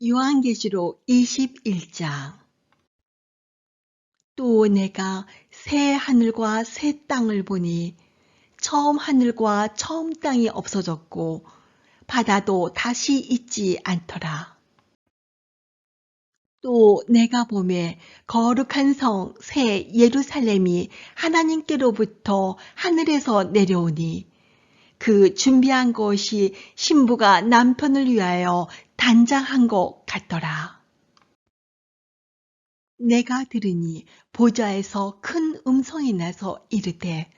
요한계시록 21장. 또 내가 새 하늘과 새 땅을 보니 처음 하늘과 처음 땅이 없어졌고 바다도 다시 있지 않더라. 또 내가 보매 거룩한 성 새 예루살렘이 하나님께로부터 하늘에서 내려오니 그 준비한 것이 신부가 남편을 위하여 단장한 것 같더라. 내가 들으니 보좌에서 큰 음성이 나서 이르되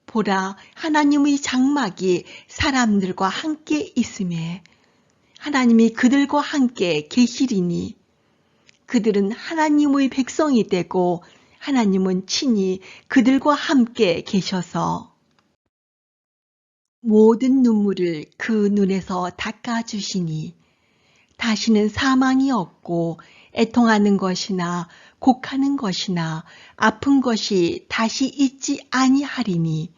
보라, 하나님의 장막이 사람들과 함께 있음에 하나님이 그들과 함께 계시리니 그들은 하나님의 백성이 되고 하나님은 친히 그들과 함께 계셔서 모든 눈물을 그 눈에서 닦아주시니 다시는 사망이 없고 애통하는 것이나 곡하는 것이나 아픈 것이 다시 있지 아니하리니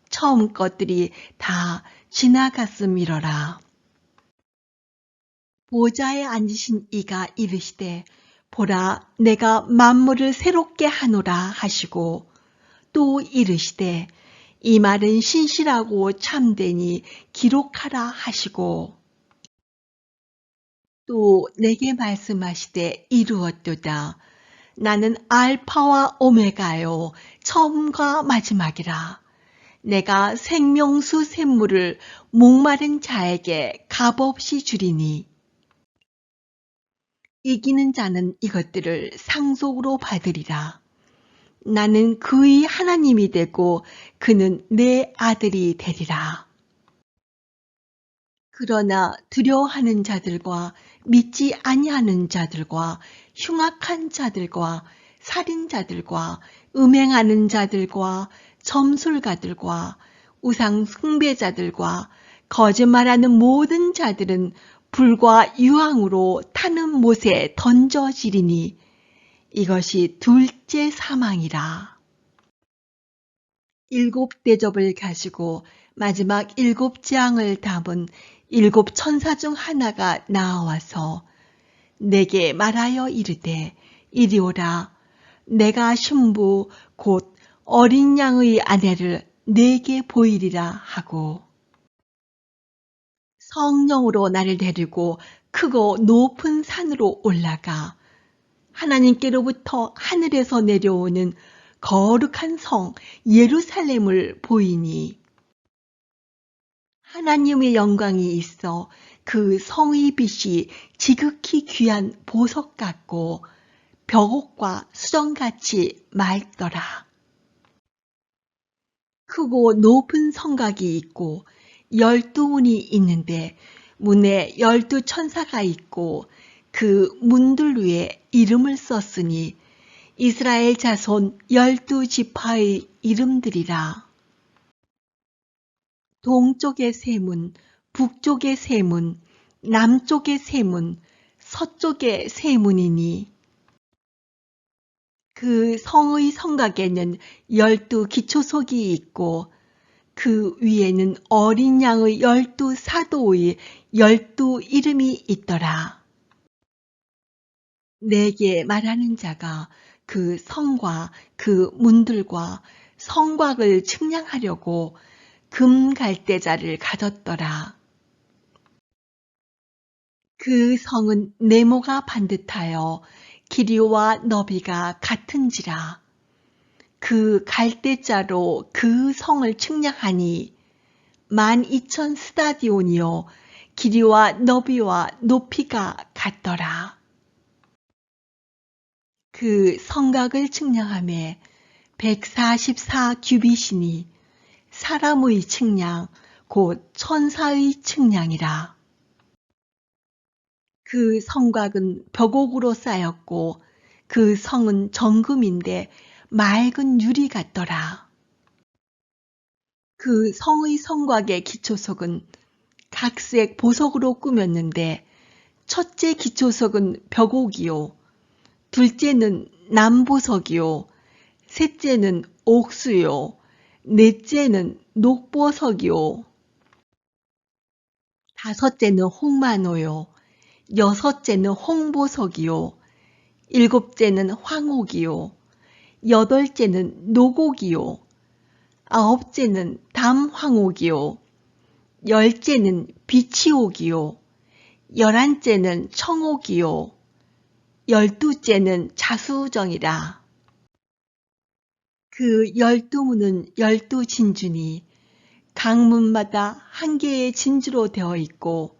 처음 것들이 다 지나갔음이러라. 보좌에 앉으신 이가 이르시되 보라, 내가 만물을 새롭게 하노라 하시고 또 이르시되 이 말은 신실하고 참되니 기록하라 하시고 또 내게 말씀하시되 이루었도다. 나는 알파와 오메가요 처음과 마지막이라. 내가 생명수 샘물을 목마른 자에게 값없이 주리니 이기는 자는 이것들을 상속으로 받으리라. 나는 그의 하나님이 되고 그는 내 아들이 되리라. 그러나 두려워하는 자들과 믿지 아니하는 자들과 흉악한 자들과 살인자들과 음행하는 자들과 점술가들과 우상 숭배자들과 거짓말하는 모든 자들은 불과 유황으로 타는 못에 던져지리니 이것이 둘째 사망이라. 일곱 대접을 가지고 마지막 일곱 재앙을 담은 일곱 천사 중 하나가 나와서 내게 말하여 이르되 이리 오라. 내가 신부 곧 어린 양의 아내를 내게 보이리라 하고 성령으로 나를 데리고 크고 높은 산으로 올라가 하나님께로부터 하늘에서 내려오는 거룩한 성 예루살렘을 보이니 하나님의 영광이 있어 그 성의 빛이 지극히 귀한 보석 같고 벽옥과 수정같이 맑더라. 크고 높은 성곽이 있고 12문이 있는데 문에 12천사가 있고 그 문들 위에 이름을 썼으니 이스라엘 자손 12지파의 이름들이라. 동쪽의 세 문, 북쪽의 세 문, 남쪽의 세 문, 서쪽의 세 문이니 그 성의 성곽에는 12기초석이 있고 그 위에는 어린 양의 12사도의 12이름이 있더라. 내게 말하는 자가 그 성과 그 문들과 성곽을 측량하려고 금 갈대자를 가졌더라. 그 성은 네모가 반듯하여 길이와 너비가 같은지라. 그 갈대자로 그 성을 측량하니 12,000 스타디온이요 길이와 너비와 높이가 같더라. 그 성곽을 측량하매 144 규빗이니 사람의 측량 곧 천사의 측량이라. 그 성곽은 벽옥으로 쌓였고 그 성은 정금인데 맑은 유리 같더라. 그 성의 성곽의 기초석은 각색 보석으로 꾸몄는데 첫째 기초석은 벽옥이요 둘째는 남보석이요 셋째는 옥수요 넷째는 녹보석이요 다섯째는 홍마노요 여섯째는 홍보석이요, 일곱째는 황옥이요, 여덟째는 노곡이요, 아홉째는 담황옥이요, 열째는 비치옥이요, 열한째는 청옥이요, 열두째는 자수정이라. 그 12문은 12진주니 각 문마다 한 개의 진주로 되어 있고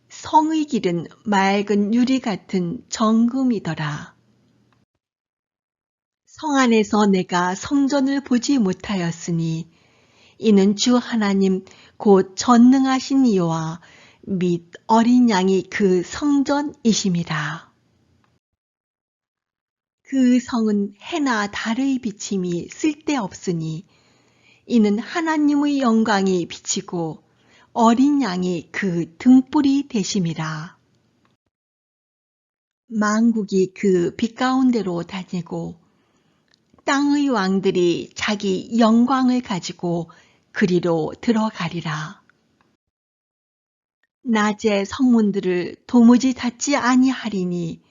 성의 길은 맑은 유리 같은 정금이더라. 성 안에서 내가 성전을 보지 못하였으니 이는 주 하나님 곧 전능하신 이와 및 어린 양이 그 성전이심이라. 그 성은 해나 달의 비침이 쓸데없으니 이는 하나님의 영광이 비치고 어린 양이 그 등불이 되심이라. 만국이 그 빛 가운데로 다니고 땅의 왕들이 자기 영광을 가지고 그리로 들어가리라. 낮에 성문들을 도무지 닫지 아니하리니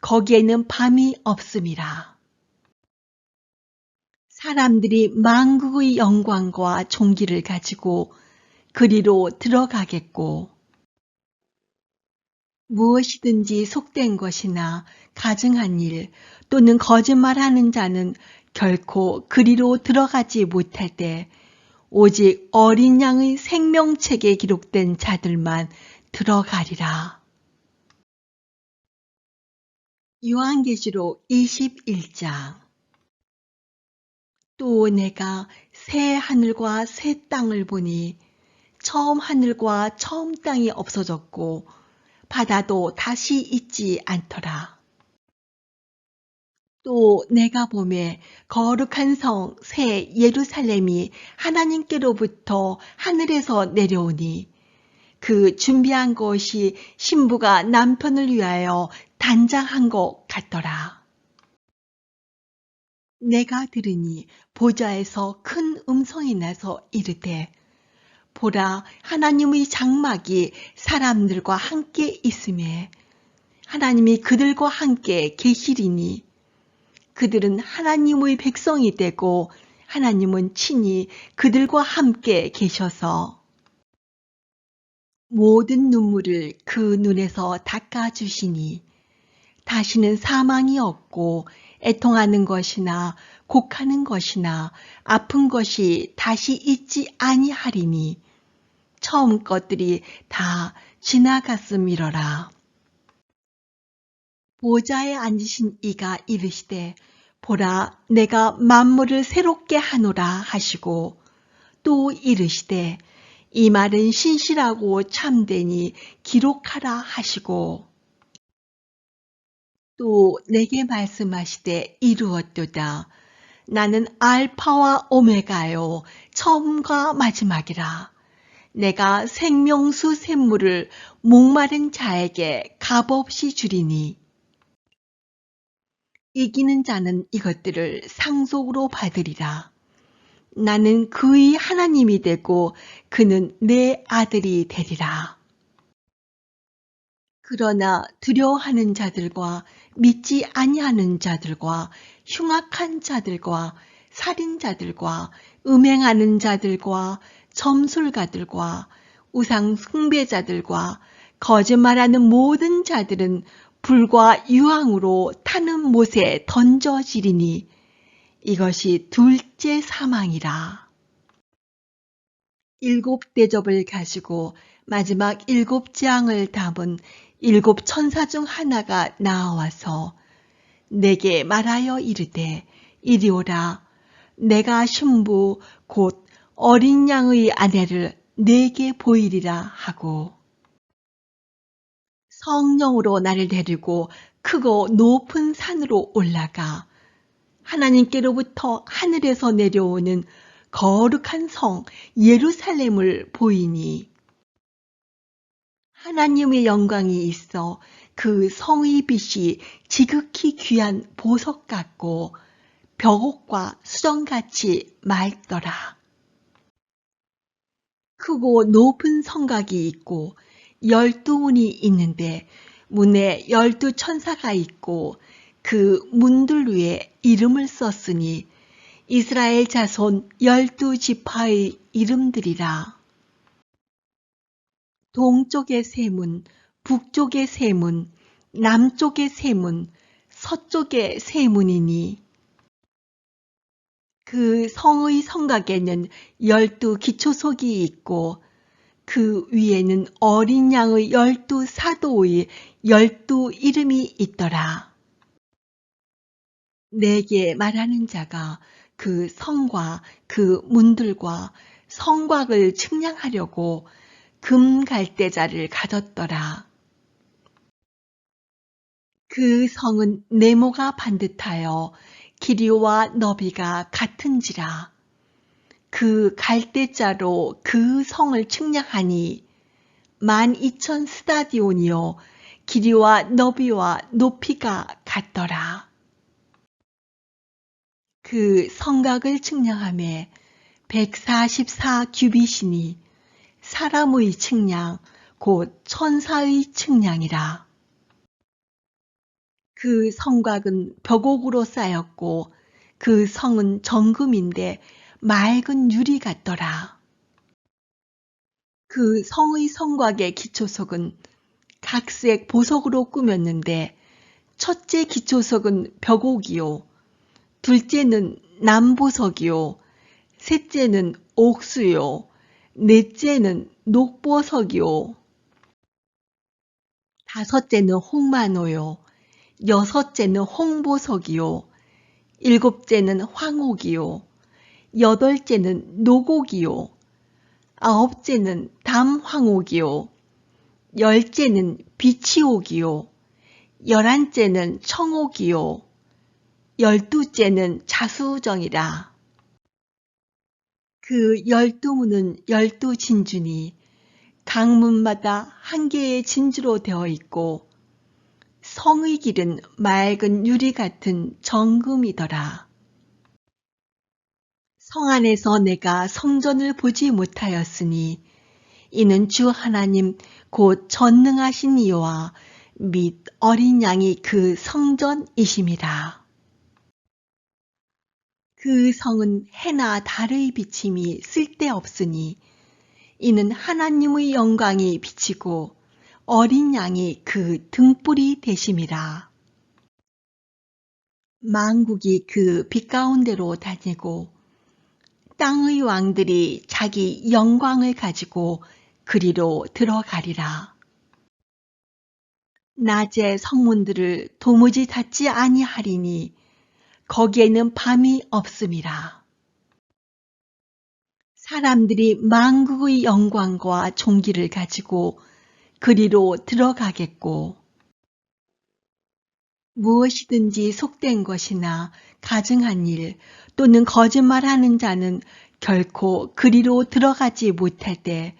거기에는 밤이 없음이라. 사람들이 만국의 영광과 존귀를 가지고 그리로 들어가겠고 무엇이든지 속된 것이나 가증한 일 또는 거짓말하는 자는 결코 그리로 들어가지 못할 때 오직 어린 양의 생명책에 기록된 자들만 들어가리라. 요한계시록 21장. 또 내가 새 하늘과 새 땅을 보니 처음 하늘과 처음 땅이 없어졌고 바다도 다시 있지 않더라. 또 내가 보매 거룩한 성 새 예루살렘이 하나님께로부터 하늘에서 내려오니 그 준비한 것이 신부가 남편을 위하여 단장한 것 같더라. 내가 들으니 보좌에서 큰 음성이 나서 이르되 보라, 하나님의 장막이 사람들과 함께 있음에 하나님이 그들과 함께 계시리니 그들은 하나님의 백성이 되고 하나님은 친히 그들과 함께 계셔서 모든 눈물을 그 눈에서 닦아주시니 다시는 사망이 없고 애통하는 것이나 곡하는 것이나 아픈 것이 다시 있지 아니하리니 처음 것들이 다 지나갔음이러라. 보좌에 앉으신 이가 이르시되 보라 내가 만물을 새롭게 하노라 하시고 또 이르시되 이 말은 신실하고 참되니 기록하라 하시고 또 내게 말씀하시되 이루었도다. 나는 알파와 오메가요 처음과 마지막이라. 내가 생명수 샘물을 목마른 자에게 값없이 주리니 이기는 자는 이것들을 상속으로 받으리라. 나는 그의 하나님이 되고 그는 내 아들이 되리라. 그러나 두려워하는 자들과 믿지 아니하는 자들과 흉악한 자들과 살인자들과 음행하는 자들과 점술가들과 우상 숭배자들과 거짓말하는 모든 자들은 불과 유황으로 타는 못에 던져지리니 이것이 둘째 사망이라. 일곱 대접을 가지고 마지막 일곱 재앙을 담은 일곱 천사 중 하나가 나와서 내게 말하여 이르되 이리 오라. 내가 신부 곧 어린 양의 아내를 내게 보이리라 하고 성령으로 나를 데리고 크고 높은 산으로 올라가 하나님께로부터 하늘에서 내려오는 거룩한 성 예루살렘을 보이니 하나님의 영광이 있어 그 성의 빛이 지극히 귀한 보석 같고 벽옥과 수정같이 맑더라. 크고 높은 성곽이 있고 문이 있는데 문에 12천사가 있고 그 문들 위에 이름을 썼으니 이스라엘 자손 12지파의 이름들이라. 동쪽의 세 문, 북쪽의 세 문, 남쪽의 세 문, 서쪽의 세 문이니 그 성의 성곽에는 12기초석이 있고 그 위에는 어린 양의 12사도의 12이름이 있더라. 내게 말하는 자가 그 성과 그 문들과 성곽을 측량하려고 금 갈대자를 가졌더라. 그 성은 네모가 반듯하여 길이와 너비가 같은지라. 그 갈대자로 그 성을 측량하니 12,000스타디온이요 길이와 너비와 높이가 같더라. 그 성곽을 측량하매 144규빗이니 사람의 측량 곧 천사의 측량이라. 그 성곽은 벽옥으로 쌓였고 그 성은 정금인데 맑은 유리 같더라. 그 성의 성곽의 기초석은 각색 보석으로 꾸몄는데 첫째 기초석은 벽옥이요 둘째는 남보석이요 셋째는 옥수요 넷째는 녹보석이요 다섯째는 홍마노요 여섯째는 홍보석이요 일곱째는 황옥이요 여덟째는 노곡이요 아홉째는 담황옥이요 열째는 비치옥이요 열한째는 청옥이요 열두째는 자수정이라. 그 12문은 12진주니 각 문마다 한 개의 진주로 되어 있고 성의 길은 맑은 유리 같은 정금이더라. 성 안에서 내가 성전을 보지 못하였으니 이는 주 하나님 곧 전능하신 이와 및 어린 양이 그 성전이심이라. 그 성은 해나 달의 비침이 쓸데없으니 이는 하나님의 영광이 비치고 어린 양이 그 등불이 되심이라. 만국이 그 빛 가운데로 다니고 땅의 왕들이 자기 영광을 가지고 그리로 들어가리라. 낮에 성문들을 도무지 닫지 아니하리니 거기에는 밤이 없음이라. 사람들이 만국의 영광과 존귀를 가지고 그리로 들어가겠고 무엇이든지 속된 것이나 가증한 일 또는 거짓말하는 자는 결코 그리로 들어가지 못할 때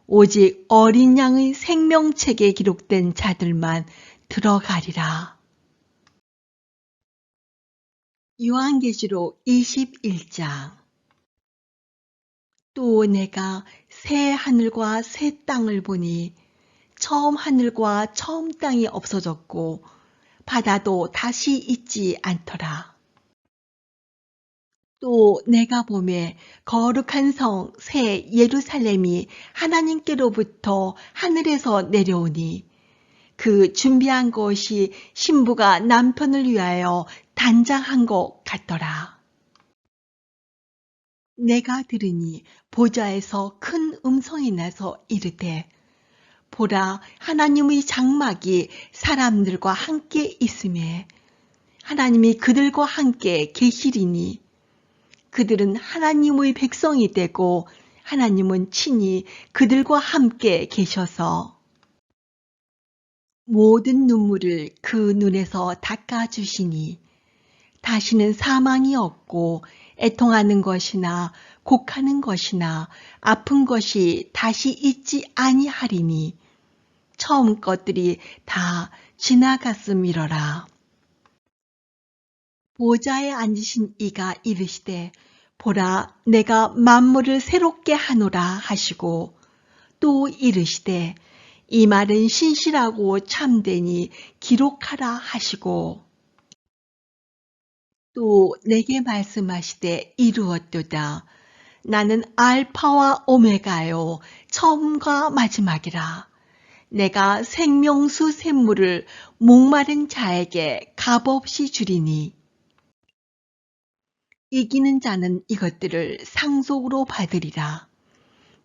오직 어린 양의 생명책에 기록된 자들만 들어가리라. 요한계시록 21장. 또 내가 새 하늘과 새 땅을 보니 처음 하늘과 처음 땅이 없어졌고 바다도 다시 있지 않더라. 또 내가 보매 거룩한 성 새 예루살렘이 하나님께로부터 하늘에서 내려오니 그 준비한 것이 신부가 남편을 위하여 단장한 것 같더라. 내가 들으니 보좌에서 큰 음성이 나서 이르되 보라 하나님의 장막이 사람들과 함께 있음에 하나님이 그들과 함께 계시리니 그들은 하나님의 백성이 되고 하나님은 친히 그들과 함께 계셔서 모든 눈물을 그 눈에서 닦아주시니 다시는 사망이 없고 애통하는 것이나 곡하는 것이나 아픈 것이 다시 있지 아니하리니 처음 것들이 다 지나갔음이러라. 보좌에 앉으신 이가 이르시되 보라 내가 만물을 새롭게 하노라 하시고 또 이르시되 이 말은 신실하고 참되니 기록하라 하시고 또 내게 말씀하시되 이루었도다. 나는 알파와 오메가요 처음과 마지막이라. 내가 생명수 샘물을 목마른 자에게 값없이 주리니 이기는 자는 이것들을 상속으로 받으리라.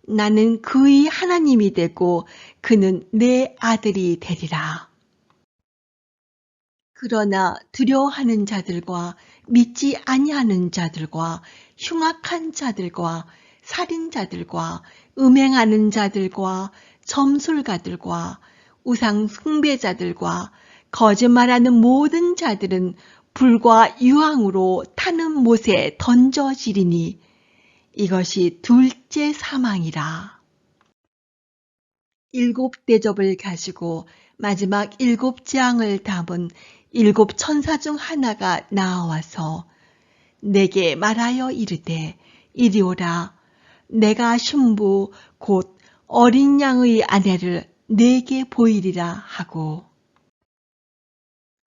나는 그의 하나님이 되고 그는 내 아들이 되리라. 그러나 두려워하는 자들과 믿지 아니하는 자들과 흉악한 자들과 살인자들과 음행하는 자들과 점술가들과 우상 숭배자들과 거짓말하는 모든 자들은 불과 유황으로 타는 못에 던져지리니 이것이 둘째 사망이라. 7대접을 가지고 마지막 7장을 담은 7천사 중 하나가 나와서 내게 말하여 이르되 이리 오라. 내가 신부 곧 어린 양의 아내를 내게 보이리라 하고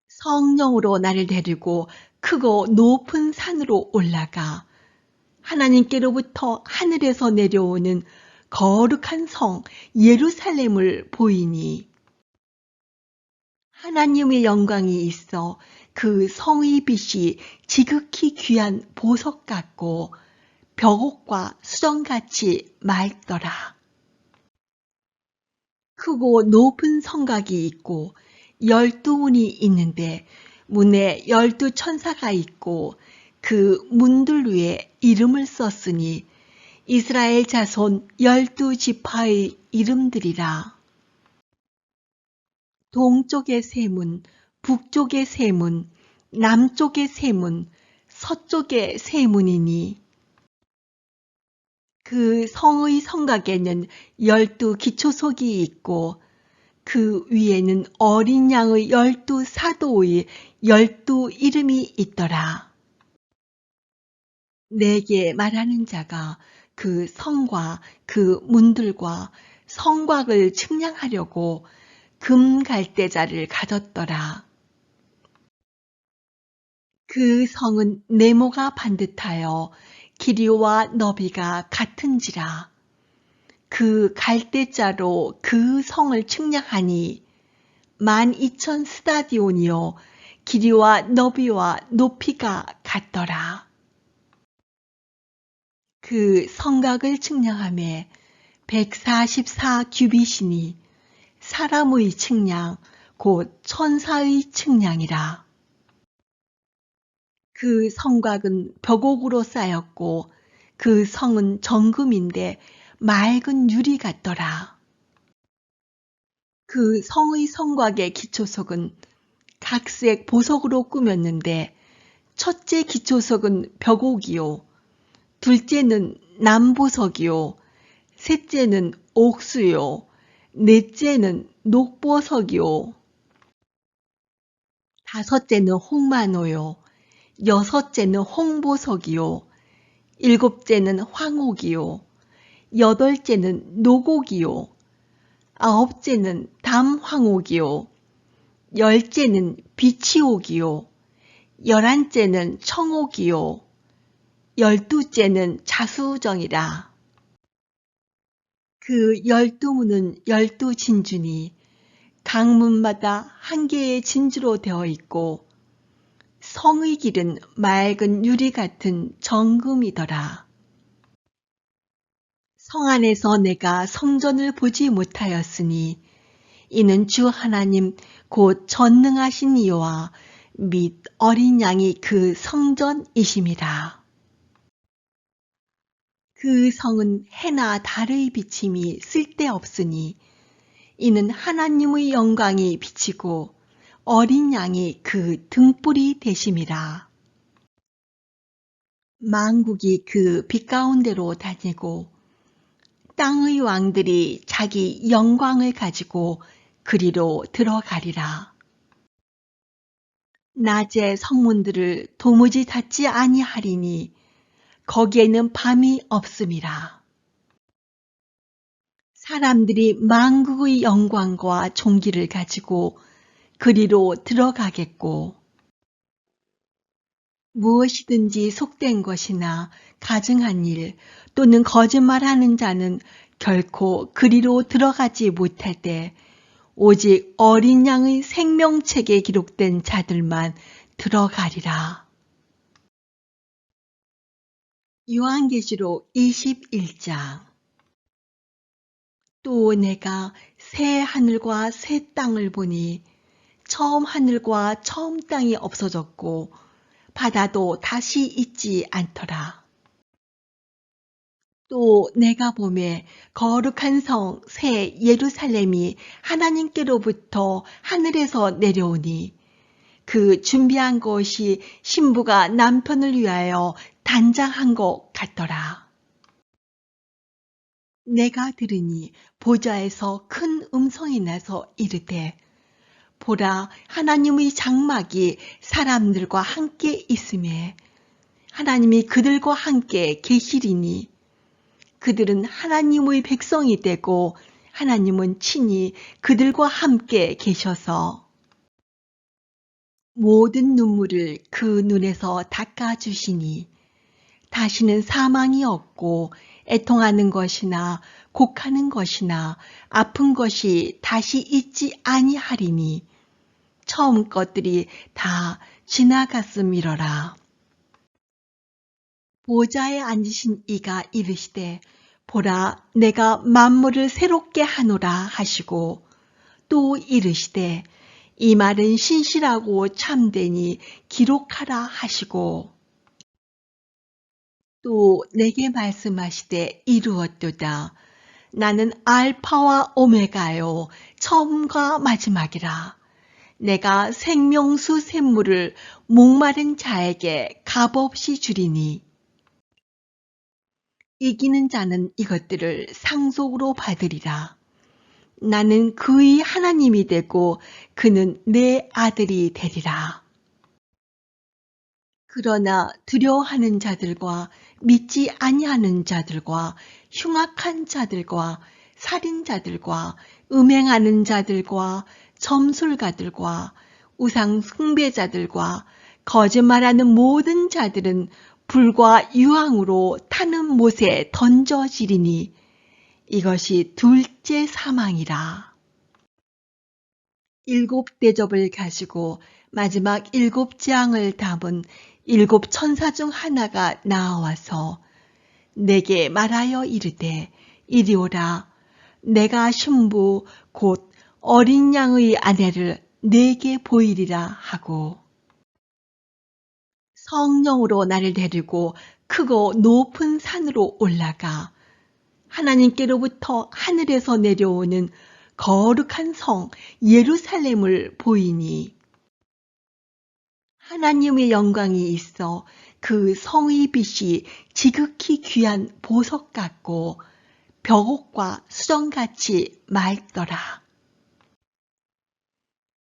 성령으로 나를 데리고 크고 높은 산으로 올라가 하나님께로부터 하늘에서 내려오는 거룩한 성 예루살렘을 보이니 하나님의 영광이 있어 그 성의 빛이 지극히 귀한 보석 같고 벽옥과 수정같이 맑더라. 크고 높은 성곽이 있고 12문이 있는데 문에 12천사가 있고 그 문들 위에 이름을 썼으니 이스라엘 자손 12지파의 이름들이라. 동쪽의 세 문, 북쪽의 세 문, 남쪽의 세 문, 서쪽의 세 문이니 그 성의 성곽에는 12기초석이 있고 그 위에는 어린 양의 12사도의 12 이름이 있더라. 내게 말하는 자가 그 성과 그 문들과 성곽을 측량하려고 금 갈대자를 가졌더라. 그 성은 네모가 반듯하여 길이와 너비가 같은지라. 그 갈대자로 그 성을 측량하니 12,000 스타디온이요 길이와 너비와 높이가 같더라. 그 성곽을 측량하매 144 규빗이니 사람의 측량 곧 천사의 측량이라. 그 성곽은 벽옥으로 쌓였고 그 성은 정금인데 맑은 유리 같더라. 그 성의 성곽의 기초석은 각색 보석으로 꾸몄는데 첫째 기초석은 벽옥이요 둘째는 남보석이요 셋째는 옥수요 넷째는 녹보석이요 다섯째는 홍마노요 여섯째는 홍보석이요 일곱째는 황옥이요 여덟째는 노곡이요 아홉째는 담황옥이요 열째는 비치옥이요 열한째는 청옥이요 12째는 자수정이라. 그 12문은 12진주니 각 문마다 한 개의 진주로 되어 있고 성의 길은 맑은 유리 같은 정금이더라. 성 안에서 내가 성전을 보지 못하였으니 이는 주 하나님 곧 전능하신 이와 및 어린 양이 그 성전이심이라. 그 성은 해나 달의 비침이 쓸데없으니 이는 하나님의 영광이 비치고 어린 양이 그 등불이 되심이라. 만국이 그 빛 가운데로 다니고 땅의 왕들이 자기 영광을 가지고 그리로 들어가리라. 낮에 성문들을 도무지 닫지 아니하리니 거기에는 밤이 없음이라. 사람들이 만국의 영광과 존귀를 가지고 그리로 들어가겠고 무엇이든지 속된 것이나 가증한 일 또는 거짓말하는 자는 결코 그리로 들어가지 못할 때 오직 어린 양의 생명책에 기록된 자들만 들어가리라. 요한계시록 21장. 또 내가 새 하늘과 새 땅을 보니 처음 하늘과 처음 땅이 없어졌고 바다도 다시 있지 않더라. 또 내가 보매 거룩한 성 새 예루살렘이 하나님께로부터 하늘에서 내려오니 그 준비한 것이 신부가 남편을 위하여 단장한 것 같더라. 내가 들으니 보좌에서 큰 음성이 나서 이르되 보라 하나님의 장막이 사람들과 함께 있음에 하나님이 그들과 함께 계시리니 그들은 하나님의 백성이 되고 하나님은 친히 그들과 함께 계셔서 모든 눈물을 그 눈에서 닦아주시니 다시는 사망이 없고 애통하는 것이나 곡하는 것이나 아픈 것이 다시 있지 아니하리니 처음 것들이 다 지나갔음이러라. 보좌에 앉으신 이가 이르시되 보라 내가 만물을 새롭게 하노라 하시고 또 이르시되 이 말은 신실하고 참되니 기록하라 하시고 또 내게 말씀하시되 이루었도다. 나는 알파와 오메가요 처음과 마지막이라. 내가 생명수 샘물을 목마른 자에게 값없이 주리니 이기는 자는 이것들을 상속으로 받으리라. 나는 그의 하나님이 되고 그는 내 아들이 되리라. 그러나 두려워하는 자들과 믿지 아니하는 자들과 흉악한 자들과 살인자들과 음행하는 자들과 점술가들과 우상 숭배자들과 거짓말하는 모든 자들은 불과 유황으로 타는 못에 던져지리니 이것이 둘째 사망이라. 일곱 대접을 가지고 마지막 일곱 재앙을 담은 일곱 천사 중 하나가 나와서 내게 말하여 이르되 이리 오라. 내가 신부 곧 어린 양의 아내를 내게 보이리라 하고 성령으로 나를 데리고 크고 높은 산으로 올라가 하나님께로부터 하늘에서 내려오는 거룩한 성 예루살렘을 보이니 하나님의 영광이 있어 그 성의 빛이 지극히 귀한 보석 같고 벽옥과 수정같이 맑더라.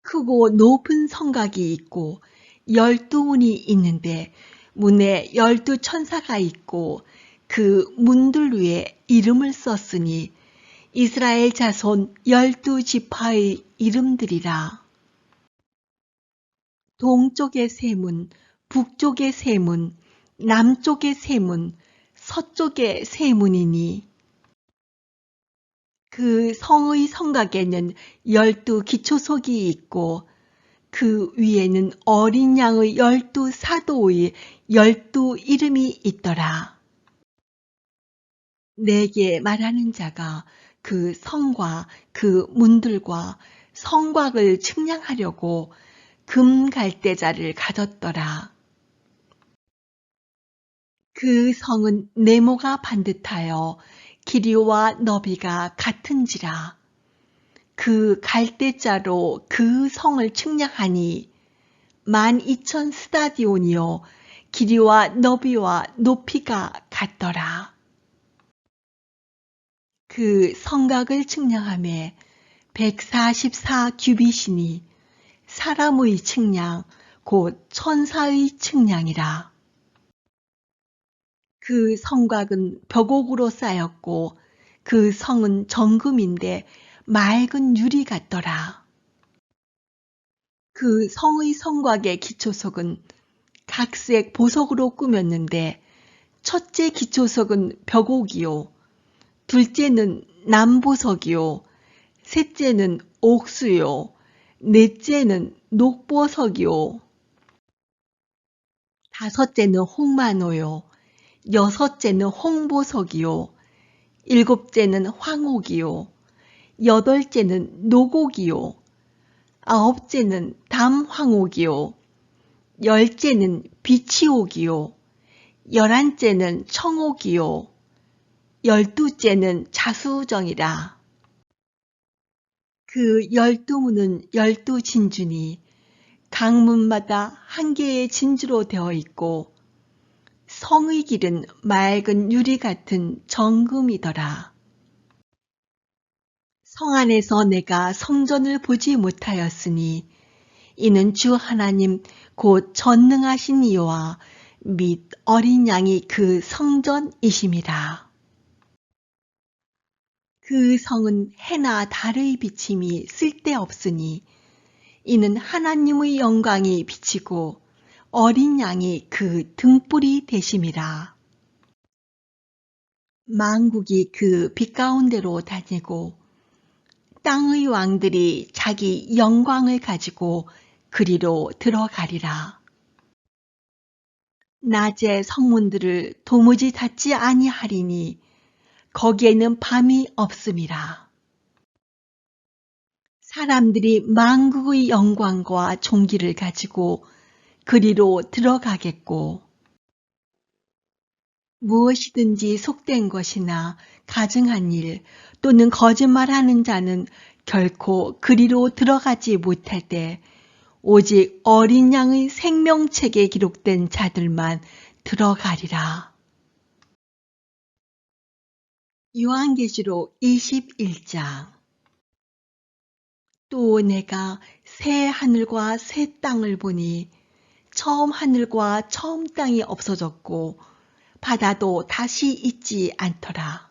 크고 높은 성곽이 있고 12문이 있는데 문에 12천사가 있고 그 문들 위에 이름을 썼으니 이스라엘 자손 12지파의 이름들이라. 동쪽의 세 문, 북쪽의 세 문, 남쪽의 세 문, 서쪽의 세 문이니 그 성의 성곽에는 12기초석이 있고 그 위에는 어린 양의 12사도의 12이름이 있더라. 내게 말하는 자가 그 성과 그 문들과 성곽을 측량하려고 금 갈대자를 가졌더라. 그 성은 네모가 반듯하여 길이와 너비가 같은지라. 그 갈대자로 그 성을 측량하니 12,000 스타디온이요 길이와 너비와 높이가 같더라. 그 성곽을 측량하매 144 규빗이니 사람의 측량 곧 천사의 측량이라. 그 성곽은 벽옥으로 쌓였고 그 성은 정금인데 맑은 유리 같더라. 그 성의 성곽의 기초석은 각색 보석으로 꾸몄는데 첫째 기초석은 벽옥이요, 둘째는 남보석이요, 셋째는 옥수요, 넷째는 녹보석이요, 다섯째는 홍만호요, 여섯째는 홍보석이요, 일곱째는 황옥이요, 여덟째는 노곡이요, 아홉째는 담황옥이요, 열째는 비치옥이요, 열한째는 청옥이요, 열두째는 자수정이라. 그 12문은 12진주니 각 문마다 한 개의 진주로 되어 있고 성의 길은 맑은 유리 같은 정금이더라. 성 안에서 내가 성전을 보지 못하였으니 이는 주 하나님 곧 전능하신 이와 및 어린 양이 그 성전이심이라. 그 성은 해나 달의 비침이 쓸데없으니 이는 하나님의 영광이 비치고 어린 양이 그 등불이 되심이라. 만국이 그 빛 가운데로 다니고 땅의 왕들이 자기 영광을 가지고 그리로 들어가리라. 낮에 성문들을 도무지 닫지 아니하리니 거기에는 밤이 없음이라. 사람들이 만국의 영광과 존귀를 가지고 그리로 들어가겠고 무엇이든지 속된 것이나 가증한 일 또는 거짓말하는 자는 결코 그리로 들어가지 못할 때 오직 어린 양의 생명책에 기록된 자들만 들어가리라. 요한계시록 21장. 또 내가 새 하늘과 새 땅을 보니 처음 하늘과 처음 땅이 없어졌고 바다도 다시 있지 않더라.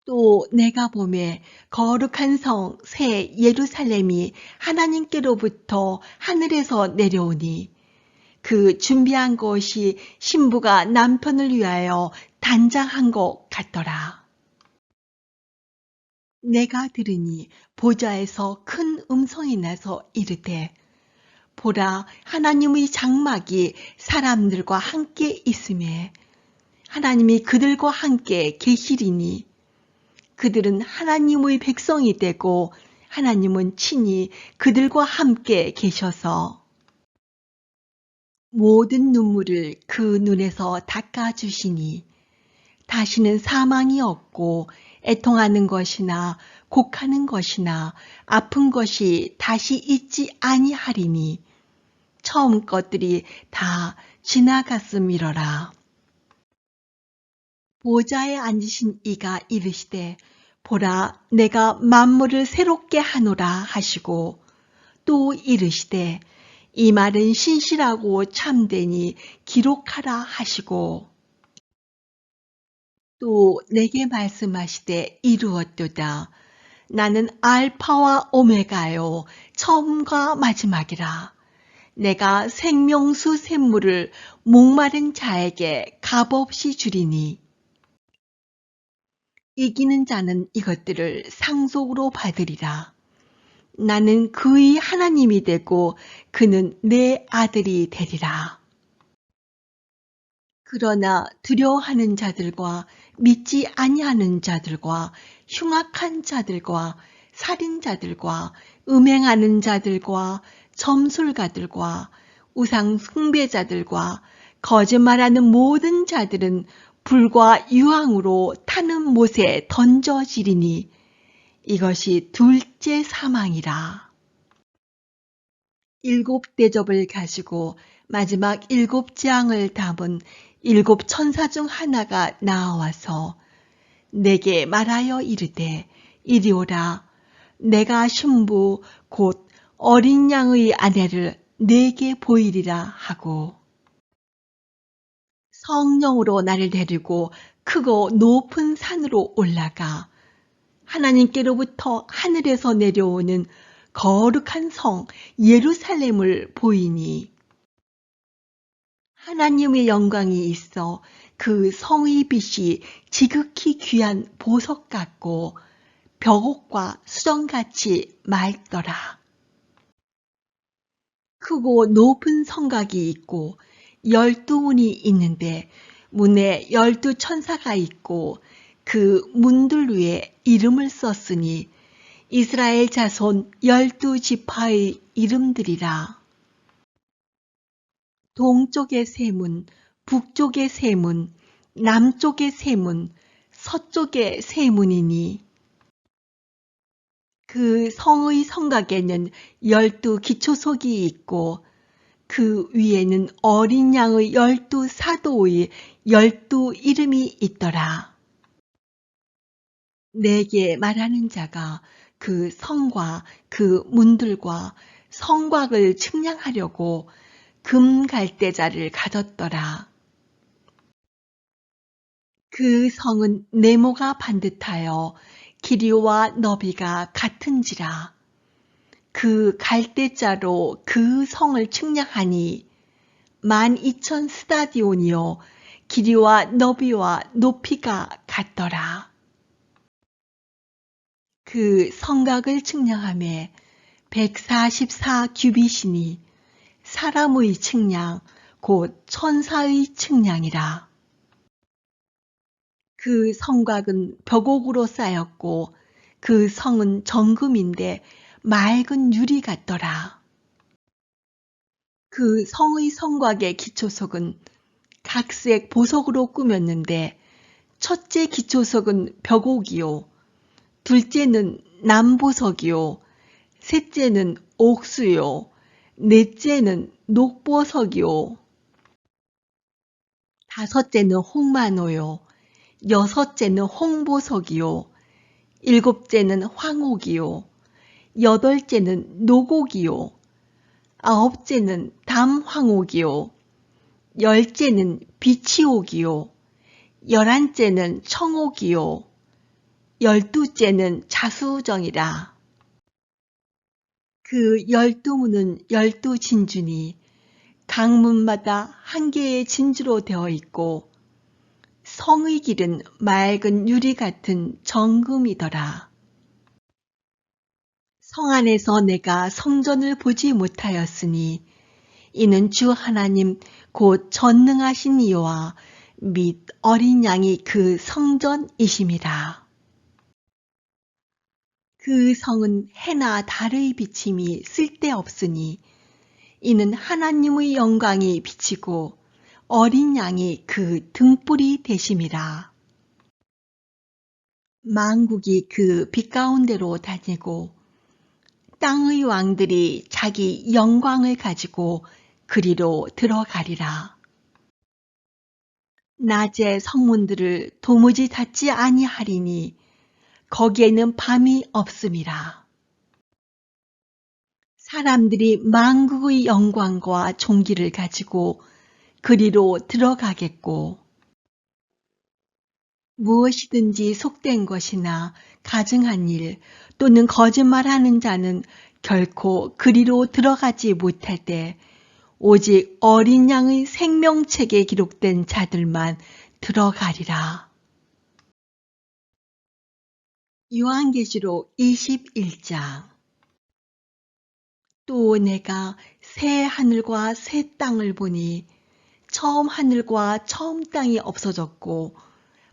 또 내가 보매 거룩한 성 새 예루살렘이 하나님께로부터 하늘에서 내려오니 그 준비한 것이 신부가 남편을 위하여 단장한 것 같더라. 내가 들으니 보좌에서 큰 음성이 나서 이르되 보라, 하나님의 장막이 사람들과 함께 있음에 하나님이 그들과 함께 계시리니 그들은 하나님의 백성이 되고 하나님은 친히 그들과 함께 계셔서 모든 눈물을 그 눈에서 닦아주시니 다시는 사망이 없고 애통하는 것이나 곡하는 것이나 아픈 것이 다시 있지 아니하리니 처음 것들이 다 지나갔음이러라. 보좌에 앉으신 이가 이르시되 보라, 내가 만물을 새롭게 하노라 하시고 또 이르시되 이 말은 신실하고 참되니 기록하라 하시고 또 내게 말씀하시되 이루었도다. 나는 알파와 오메가요 처음과 마지막이라. 내가 생명수 샘물을 목마른 자에게 값없이 주리니 이기는 자는 이것들을 상속으로 받으리라. 나는 그의 하나님이 되고 그는 내 아들이 되리라. 그러나 두려워하는 자들과 믿지 아니하는 자들과 흉악한 자들과 살인자들과 음행하는 자들과 점술가들과 우상 숭배자들과 거짓말하는 모든 자들은 불과 유황으로 타는 못에 던져지리니 이것이 둘째 사망이라. 일곱 대접을 가지고 마지막 일곱 재앙을 담은 일곱 천사 중 하나가 나와서 내게 말하여 이르되 이리 오라. 내가 신부 곧 어린 양의 아내를 내게 보이리라 하고 성령으로 나를 데리고 크고 높은 산으로 올라가 하나님께로부터 하늘에서 내려오는 거룩한 성 예루살렘을 보이니 하나님의 영광이 있어 그 성의 빛이 지극히 귀한 보석 같고 벽옥과 수정같이 맑더라. 크고 높은 성곽이 있고 12문이 있는데 문에 12천사가 있고 그 문들 위에 이름을 썼으니 이스라엘 자손 12지파의 이름들이라. 동쪽의 세 문, 북쪽의 세 문, 남쪽의 세 문, 서쪽의 세 문이니 그 성의 성곽에는 12기초석이 있고 그 위에는 어린 양의 12사도의 12이름이 있더라. 내게 말하는 자가 그 성과 그 문들과 성곽을 측량하려고 금 갈대자를 가졌더라. 그 성은 네모가 반듯하여 길이와 너비가 같은지라. 그 갈대자로 그 성을 측량하니 12,000 스타디온이요 길이와 너비와 높이가 같더라. 그 성곽을 측량하매 144 규빗이니 사람의 측량 곧 천사의 측량이라. 그 성곽은 벽옥으로 쌓였고 그 성은 정금인데 맑은 유리 같더라. 그 성의 성곽의 기초석은 각색 보석으로 꾸몄는데 첫째 기초석은 벽옥이요 둘째는 남보석이요 셋째는 옥수요 넷째는 녹보석이요 다섯째는 홍마노요 여섯째는 홍보석이요 일곱째는 황옥이요 여덟째는 노곡이요 아홉째는 담황옥이요 열째는 비치옥이요 열한째는 청옥이요 열두째는 자수정이라. 그 12문은 12진주니 각 문마다 한 개의 진주로 되어 있고 성의 길은 맑은 유리 같은 정금이더라. 성 안에서 내가 성전을 보지 못하였으니 이는 주 하나님 곧 전능하신 이와 및 어린 양이 그 성전이심이라. 그 성은 해나 달의 비침이 쓸데없으니 이는 하나님의 영광이 비치고 어린 양이 그 등불이 되심이라. 만국이 그 빛 가운데로 다니고 땅의 왕들이 자기 영광을 가지고 그리로 들어가리라. 낮에 성문들을 도무지 닫지 아니하리니 거기에는 밤이 없음이라. 사람들이 만국의 영광과 존귀를 가지고 그리로 들어가겠고 무엇이든지 속된 것이나 가증한 일 또는 거짓말하는 자는 결코 그리로 들어가지 못할 때 오직 어린 양의 생명책에 기록된 자들만 들어가리라. 요한계시록 21장. 또 내가 새 하늘과 새 땅을 보니 처음 하늘과 처음 땅이 없어졌고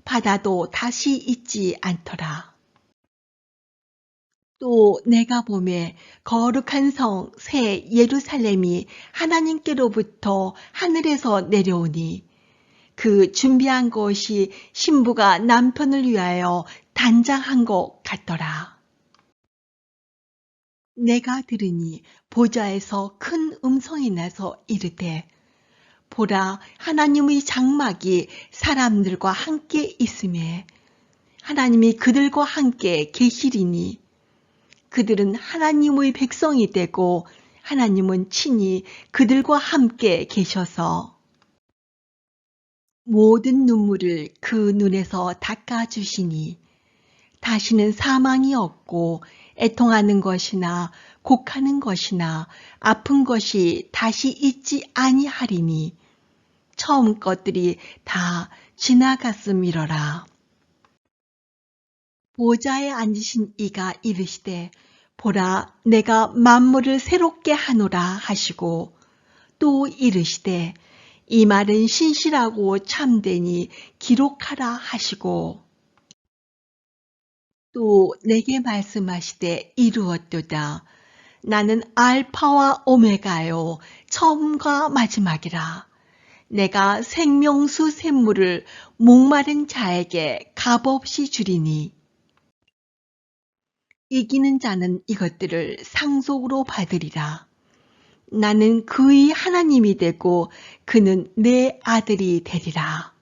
바다도 다시 있지 않더라. 또 내가 보매 거룩한 성 새 예루살렘이 하나님께로부터 하늘에서 내려오니 그 준비한 것이 신부가 남편을 위하여 단장한 것 같더라. 내가 들으니 보좌에서 큰 음성이 나서 이르되 보라 하나님의 장막이 사람들과 함께 있음에 하나님이 그들과 함께 계시리니 그들은 하나님의 백성이 되고 하나님은 친히 그들과 함께 계셔서 모든 눈물을 그 눈에서 닦아주시니 다시는 사망이 없고 애통하는 것이나 곡하는 것이나 아픈 것이 다시 있지 아니하리니 처음 것들이 다 지나갔음이러라. 보좌에 앉으신 이가 이르시되 보라 내가 만물을 새롭게 하노라 하시고 또 이르시되 이 말은 신실하고 참되니 기록하라 하시고 또 내게 말씀하시되 이루었도다. 나는 알파와 오메가요 처음과 마지막이라. 내가 생명수 샘물을 목마른 자에게 값없이 주리니 이기는 자는 이것들을 상속으로 받으리라. 나는 그의 하나님이 되고 그는 내 아들이 되리라.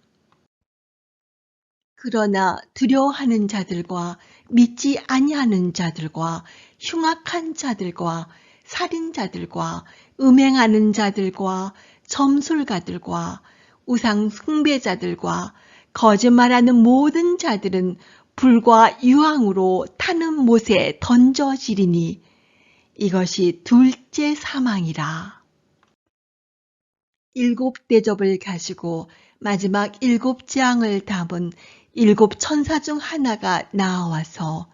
그러나 두려워하는 자들과 믿지 아니하는 자들과 흉악한 자들과 살인자들과 음행하는 자들과 점술가들과 우상 숭배자들과 거짓말하는 모든 자들은 불과 유황으로 타는 못에 던져지리니 이것이 둘째 사망이라. 일곱 대접을 가지고 마지막 일곱 재앙을 담은 일곱 천사 중 하나가 나와서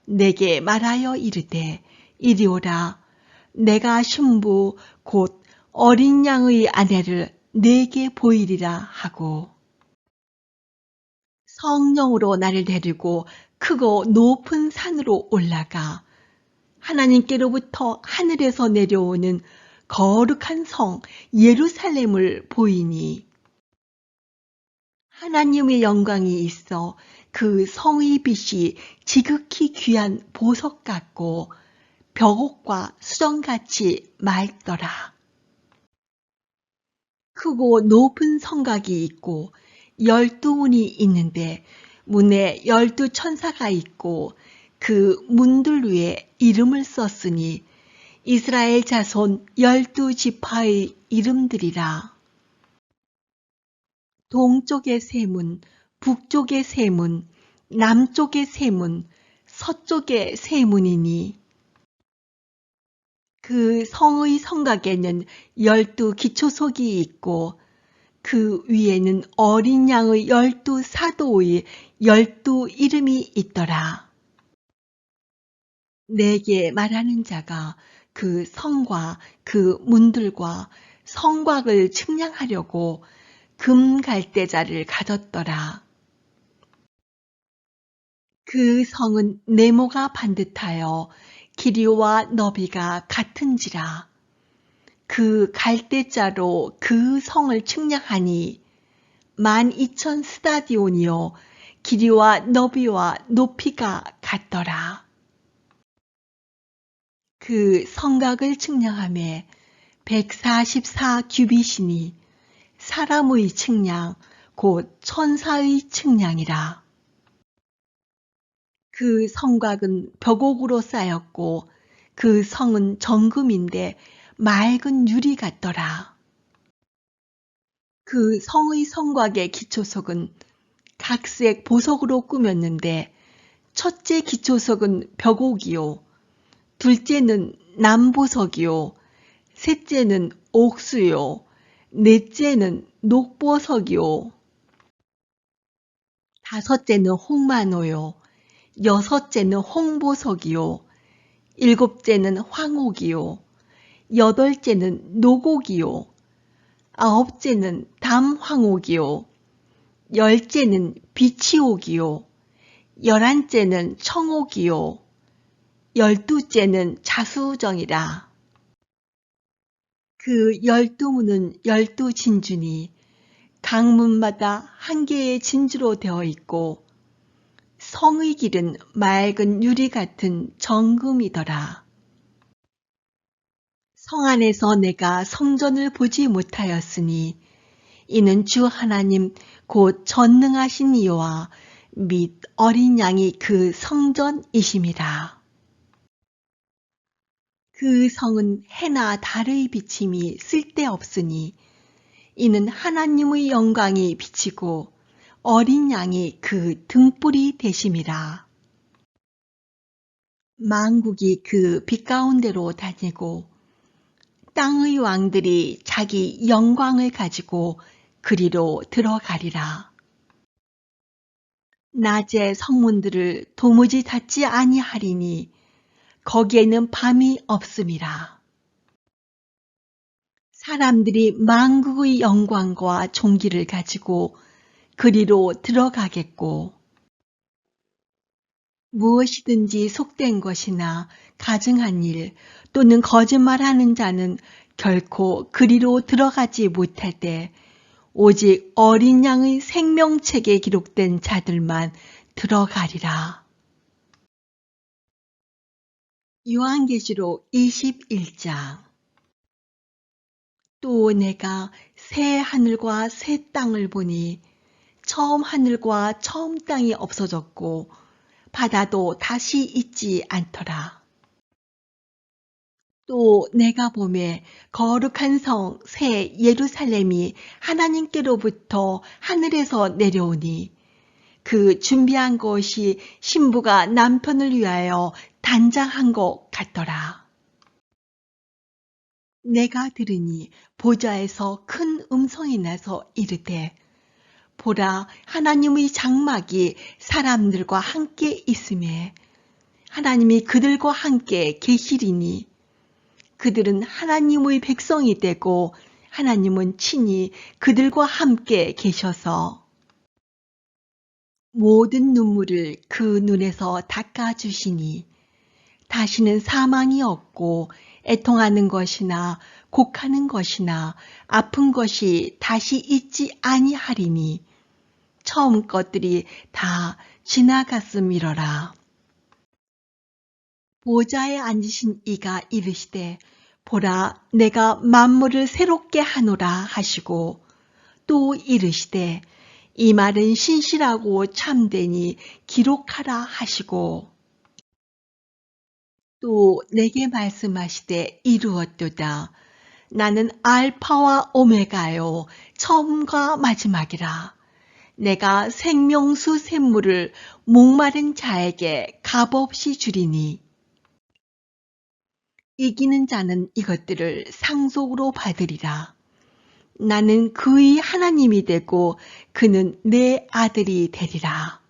내게 말하여 이르되 이리 오라. 내가 신부 곧 어린 양의 아내를 내게 보이리라 하고 성령으로 나를 데리고 크고 높은 산으로 올라가 하나님께로부터 하늘에서 내려오는 거룩한 성 예루살렘을 보이니 하나님의 영광이 있어 그 성의 빛이 지극히 귀한 보석 같고 벽옥과 수정같이 맑더라. 크고 높은 성곽이 있고 12문이 있는데 문에 12천사가 있고 그 문들 위에 이름을 썼으니 이스라엘 자손 12지파의 이름들이라. 동쪽의 세 문, 북쪽의 세 문, 남쪽의 세 문, 서쪽의 세 문이니 그 성의 성곽에는 12기초석이 있고 그 위에는 어린 양의 12사도의 12 이름이 있더라. 내게 말하는 자가 그 성과 그 문들과 성곽을 측량하려고 금 갈대자를 가졌더라. 그 성은 네모가 반듯하여 길이와 너비가 같은지라. 그 갈대자로 그 성을 측량하니 12,000 스타디온이요 길이와 너비와 높이가 같더라. 그 성곽을 측량하매 144 규빗이니 사람의 측량 곧 천사의 측량이라. 그 성곽은 벽옥으로 쌓였고 그 성은 정금인데 맑은 유리 같더라. 그 성의 성곽의 기초석은 각색 보석으로 꾸몄는데 첫째 기초석은 벽옥이요 둘째는 남보석이요 셋째는 옥수요 넷째는 녹보석이요 다섯째는 홍마노요 여섯째는 홍보석이요 일곱째는 황옥이요 여덟째는 노곡이요 아홉째는 담황옥이요 열째는 비치옥이요 열한째는 청옥이요 열두째는 자수정이라. 그 12문은 12진주니 각 문마다 한 개의 진주로 되어 있고 성의 길은 맑은 유리 같은 정금이더라. 성 안에서 내가 성전을 보지 못하였으니 이는 주 하나님 곧 전능하신 이와 및 어린 양이 그 성전이심이라. 그 성은 해나 달의 비침이 쓸데없으니 이는 하나님의 영광이 비치고 어린 양이 그 등불이 되심이라. 만국이 그 빛 가운데로 다니고 땅의 왕들이 자기 영광을 가지고 그리로 들어가리라. 낮에 성문들을 도무지 닫지 아니하리니 거기에는 밤이 없음이라. 사람들이 만국의 영광과 존귀를 가지고 그리로 들어가겠고 무엇이든지 속된 것이나 가증한 일 또는 거짓말하는 자는 결코 그리로 들어가지 못할 때 오직 어린 양의 생명책에 기록된 자들만 들어가리라. 요한계시록 21장. 또 내가 새 하늘과 새 땅을 보니 처음 하늘과 처음 땅이 없어졌고 바다도 다시 있지 않더라. 또 내가 보매 거룩한 성 새 예루살렘이 하나님께로부터 하늘에서 내려오니 그 준비한 것이 신부가 남편을 위하여 단장한 것 같더라. 내가 들으니 보좌에서 큰 음성이 나서 이르되 보라 하나님의 장막이 사람들과 함께 있음에 하나님이 그들과 함께 계시리니 그들은 하나님의 백성이 되고 하나님은 친히 그들과 함께 계셔서 모든 눈물을 그 눈에서 닦아주시니 다시는 사망이 없고 애통하는 것이나 곡하는 것이나 아픈 것이 다시 있지 아니하리니 처음 것들이 다 지나갔음이러라. 보좌에 앉으신 이가 이르시되 보라 내가 만물을 새롭게 하노라 하시고 또 이르시되 이 말은 신실하고 참되니 기록하라 하시고 또 내게 말씀하시되 이루었도다. 나는 알파와 오메가요 처음과 마지막이라. 내가 생명수 샘물을 목마른 자에게 값없이 주리니 이기는 자는 이것들을 상속으로 받으리라. 나는 그의 하나님이 되고 그는 내 아들이 되리라.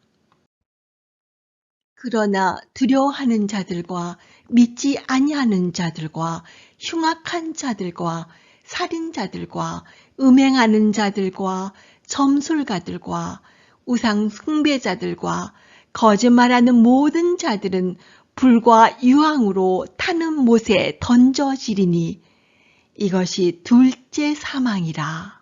그러나 두려워하는 자들과 믿지 아니하는 자들과 흉악한 자들과 살인자들과 음행하는 자들과 점술가들과 우상 숭배자들과 거짓말하는 모든 자들은 불과 유황으로 타는 못에 던져지리니 이것이 둘째 사망이라.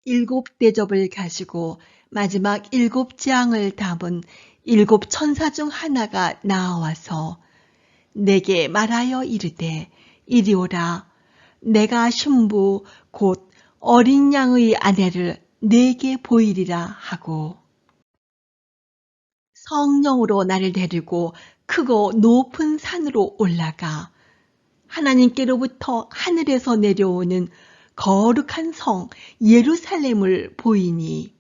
일곱 대접을 가지고 마지막 일곱 재앙을 담은 일곱 천사 중 하나가 나와서 내게 말하여 이르되 이리 오라. 내가 신부 곧 어린 양의 아내를 내게 보이리라 하고 성령으로 나를 데리고 크고 높은 산으로 올라가 하나님께로부터 하늘에서 내려오는 거룩한 성 예루살렘을 보이니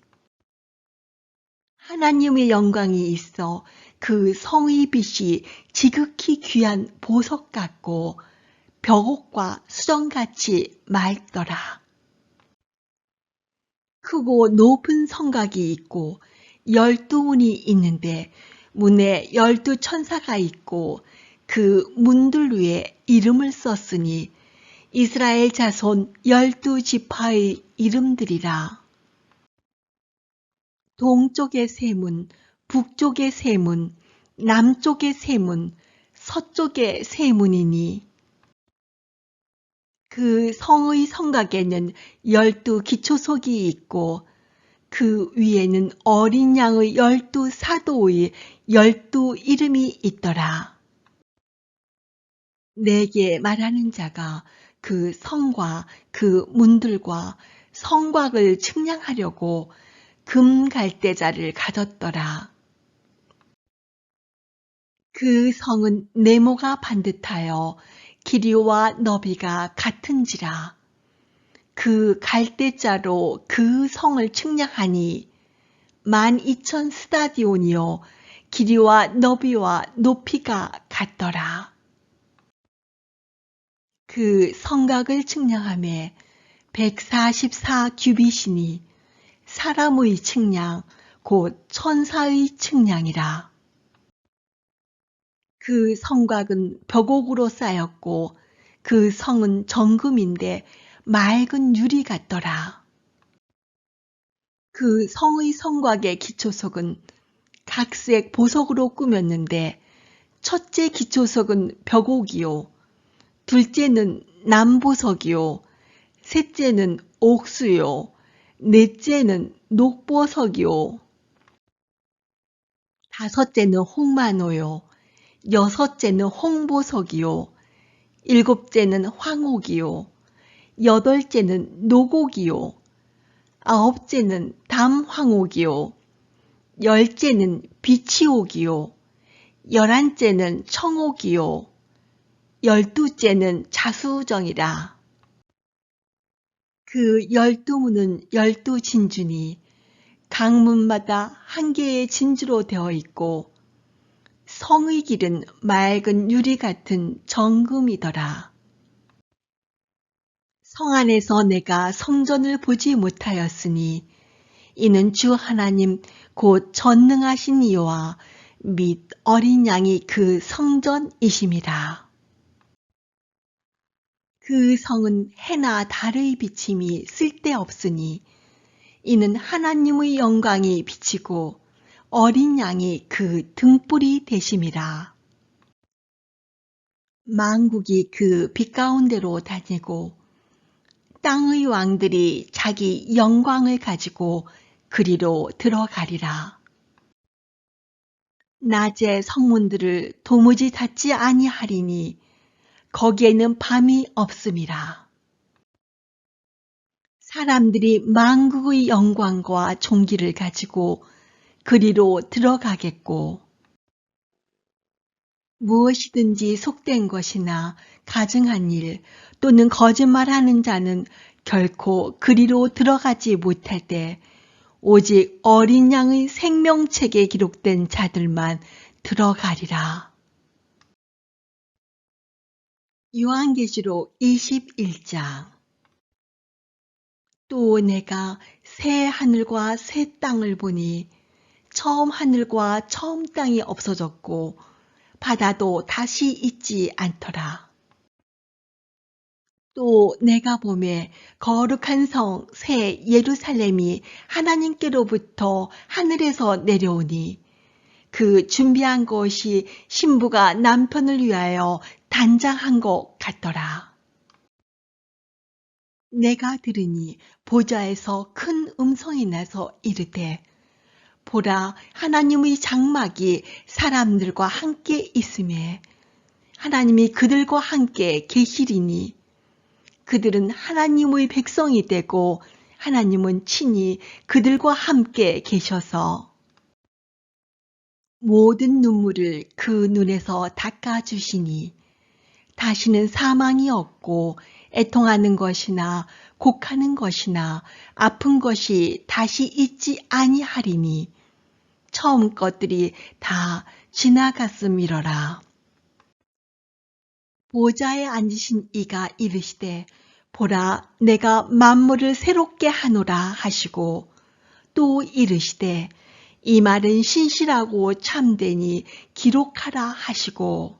하나님의 영광이 있어 그 성의 빛이 지극히 귀한 보석 같고 벽옥과 수정같이 맑더라. 크고 높은 성곽이 있고 12문이 있는데 문에 12천사가 있고 그 문들 위에 이름을 썼으니 이스라엘 자손 12지파의 이름들이라. 동쪽의 세 문, 북쪽의 세 문, 남쪽의 세 문, 서쪽의 세 문이니 그 성의 성곽에는 12기초석이 있고 그 위에는 어린 양의 12사도의 12이름이 있더라. 내게 말하는 자가 그 성과 그 문들과 성곽을 측량하려고 금 갈대자를 가졌더라. 그 성은 네모가 반듯하여 길이와 너비가 같은지라. 그 갈대자로 그 성을 측량하니 12,000 스타디온이요 길이와 너비와 높이가 같더라. 그 성곽을 측량하매 144 규빗이니 사람의 측량 곧 천사의 측량이라. 그 성곽은 벽옥으로 쌓였고 그 성은 정금인데 맑은 유리 같더라. 그 성의 성곽의 기초석은 각색 보석으로 꾸몄는데 첫째 기초석은 벽옥이요 둘째는 남보석이요 셋째는 옥수요 넷째는 녹보석이요 다섯째는 홍마노요 여섯째는 홍보석이요 일곱째는 황옥이요 여덟째는 노곡이요 아홉째는 담황옥이요 열째는 비치옥이요 열한째는 청옥이요 열두째는 자수정이라. 그 12문은 12진주니 각 문마다 한 개의 진주로 되어 있고 성의 길은 맑은 유리 같은 정금이더라. 성 안에서 내가 성전을 보지 못하였으니 이는 주 하나님 곧 전능하신 이와 및 어린 양이 그 성전이심이라. 그 성은 해나 달의 비침이 쓸데없으니 이는 하나님의 영광이 비치고 어린 양이 그 등불이 되심이라. 만국이 그 빛 가운데로 다니고 땅의 왕들이 자기 영광을 가지고 그리로 들어가리라. 낮에 성문들을 도무지 닫지 아니하리니 거기에는 밤이 없음이라. 사람들이 만국의 영광과 존귀를 가지고 그리로 들어가겠고 무엇이든지 속된 것이나 가증한 일 또는 거짓말하는 자는 결코 그리로 들어가지 못할 때 오직 어린 양의 생명책에 기록된 자들만 들어가리라. 요한계시록 21장. 또 내가 새 하늘과 새 땅을 보니 처음 하늘과 처음 땅이 없어졌고 바다도 다시 있지 않더라. 또 내가 보매 거룩한 성 새 예루살렘이 하나님께로부터 하늘에서 내려오니 그 준비한 것이 신부가 남편을 위하여 단장한 것 같더라. 내가 들으니 보좌에서 큰 음성이 나서 이르되 보라 하나님의 장막이 사람들과 함께 있음에 하나님이 그들과 함께 계시리니 그들은 하나님의 백성이 되고 하나님은 친히 그들과 함께 계셔서 모든 눈물을 그 눈에서 닦아주시니 다시는 사망이 없고 애통하는 것이나 곡하는 것이나 아픈 것이 다시 있지 아니하리니 처음 것들이 다 지나갔음이러라. 보좌에 앉으신 이가 이르시되 보라 내가 만물을 새롭게 하노라 하시고 또 이르시되 이 말은 신실하고 참되니 기록하라 하시고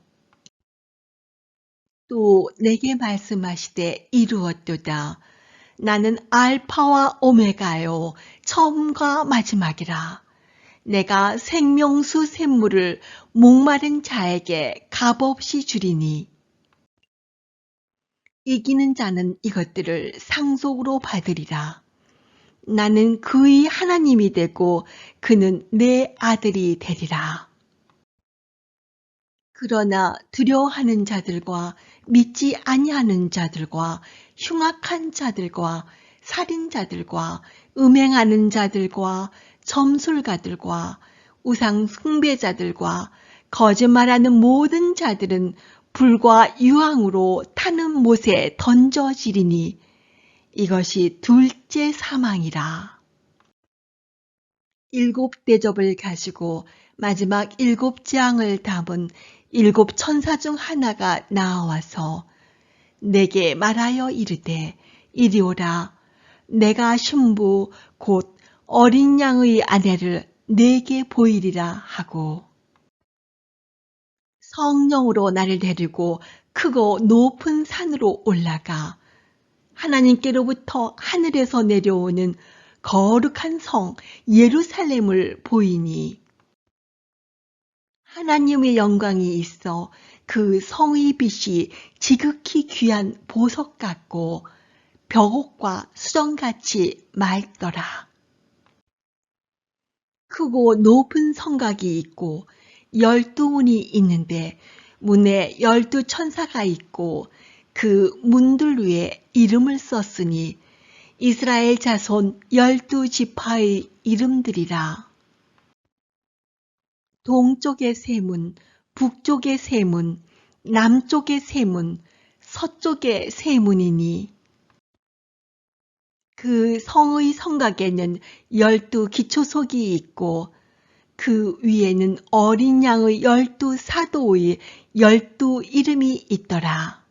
또 내게 말씀하시되 이루었도다. 나는 알파와 오메가요 처음과 마지막이라. 내가 생명수 샘물을 목마른 자에게 값없이 주리니 이기는 자는 이것들을 상속으로 받으리라. 나는 그의 하나님이 되고 그는 내 아들이 되리라. 그러나 두려워하는 자들과 믿지 아니하는 자들과 흉악한 자들과 살인자들과 음행하는 자들과 점술가들과 우상 숭배자들과 거짓말하는 모든 자들은 불과 유황으로 타는 못에 던져지리니 이것이 둘째 사망이라. 7대접을 가지고 마지막 7장을 담은 7천사 중 하나가 나와서 내게 말하여 이르되 이리 오라. 내가 신부 곧 어린 양의 아내를 내게 보이리라 하고 성령으로 나를 데리고 크고 높은 산으로 올라가 하나님께로부터 하늘에서 내려오는 거룩한 성 예루살렘을 보이니 하나님의 영광이 있어 그 성의 빛이 지극히 귀한 보석 같고 벽옥과 수정같이 맑더라. 크고 높은 성곽이 있고 12문이 있는데 문에 12천사가 있고 그 문들 위에 이름을 썼으니 이스라엘 자손 12지파의 이름들이라. 동쪽의 세 문, 북쪽의 세 문, 남쪽의 세 문, 서쪽의 세 문이니 그 성의 성곽에는 12기초석이 있고 그 위에는 어린 양의 12사도의 12이름이 있더라.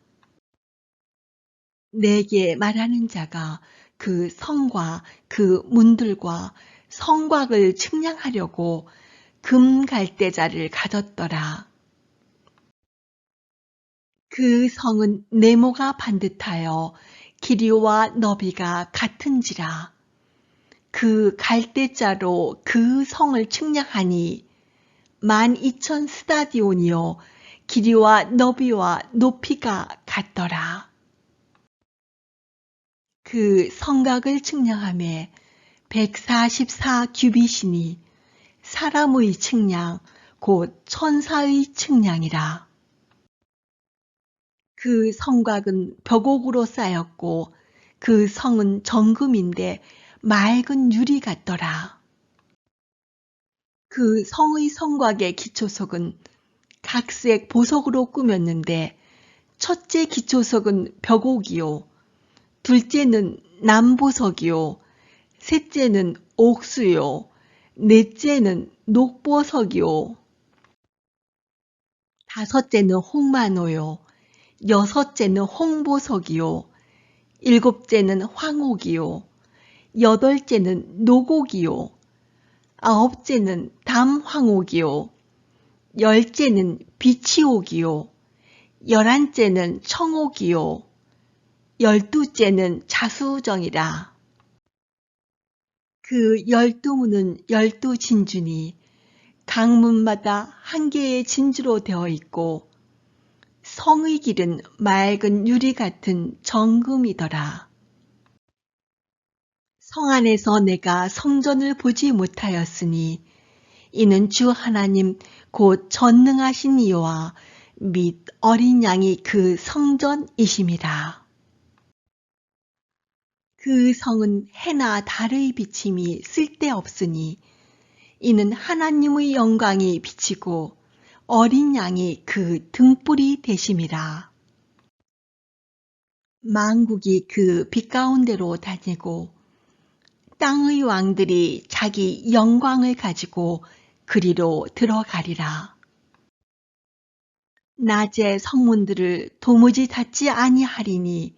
내게 말하는 자가 그 성과 그 문들과 성곽을 측량하려고 금 갈대자를 가졌더라. 그 성은 네모가 반듯하여 길이와 너비가 같은지라. 그 갈대자로 그 성을 측량하니 12,000 스타디온이요 길이와 너비와 높이가 같더라. 그 성곽을 측량하매 144규빗이니 사람의 측량 곧 천사의 측량이라. 그 성곽은 벽옥으로 쌓였고 그 성은 정금인데 맑은 유리 같더라. 그 성의 성곽의 기초석은 각색 보석으로 꾸몄는데 첫째 기초석은 벽옥이요 둘째는 남보석이요 셋째는 옥수요 넷째는 녹보석이요 다섯째는 홍마노요 여섯째는 홍보석이요 일곱째는 황옥이요 여덟째는 노곡이요 아홉째는 담황옥이요 열째는 비치옥이요 11째는 청옥이요 12째는 자수정이라. 그 12문은 12진주니 각 문마다 한 개의 진주로 되어 있고 성의 길은 맑은 유리 같은 정금이더라. 성 안에서 내가 성전을 보지 못하였으니 이는 주 하나님 곧 전능하신 이와 및 어린 양이 그 성전이심이라. 그 성은 해나 달의 비침이 쓸데없으니 이는 하나님의 영광이 비치고 어린 양이 그 등불이 되심이라. 만국이 그 빛 가운데로 다니고 땅의 왕들이 자기 영광을 가지고 그리로 들어가리라. 낮에 성문들을 도무지 닫지 아니하리니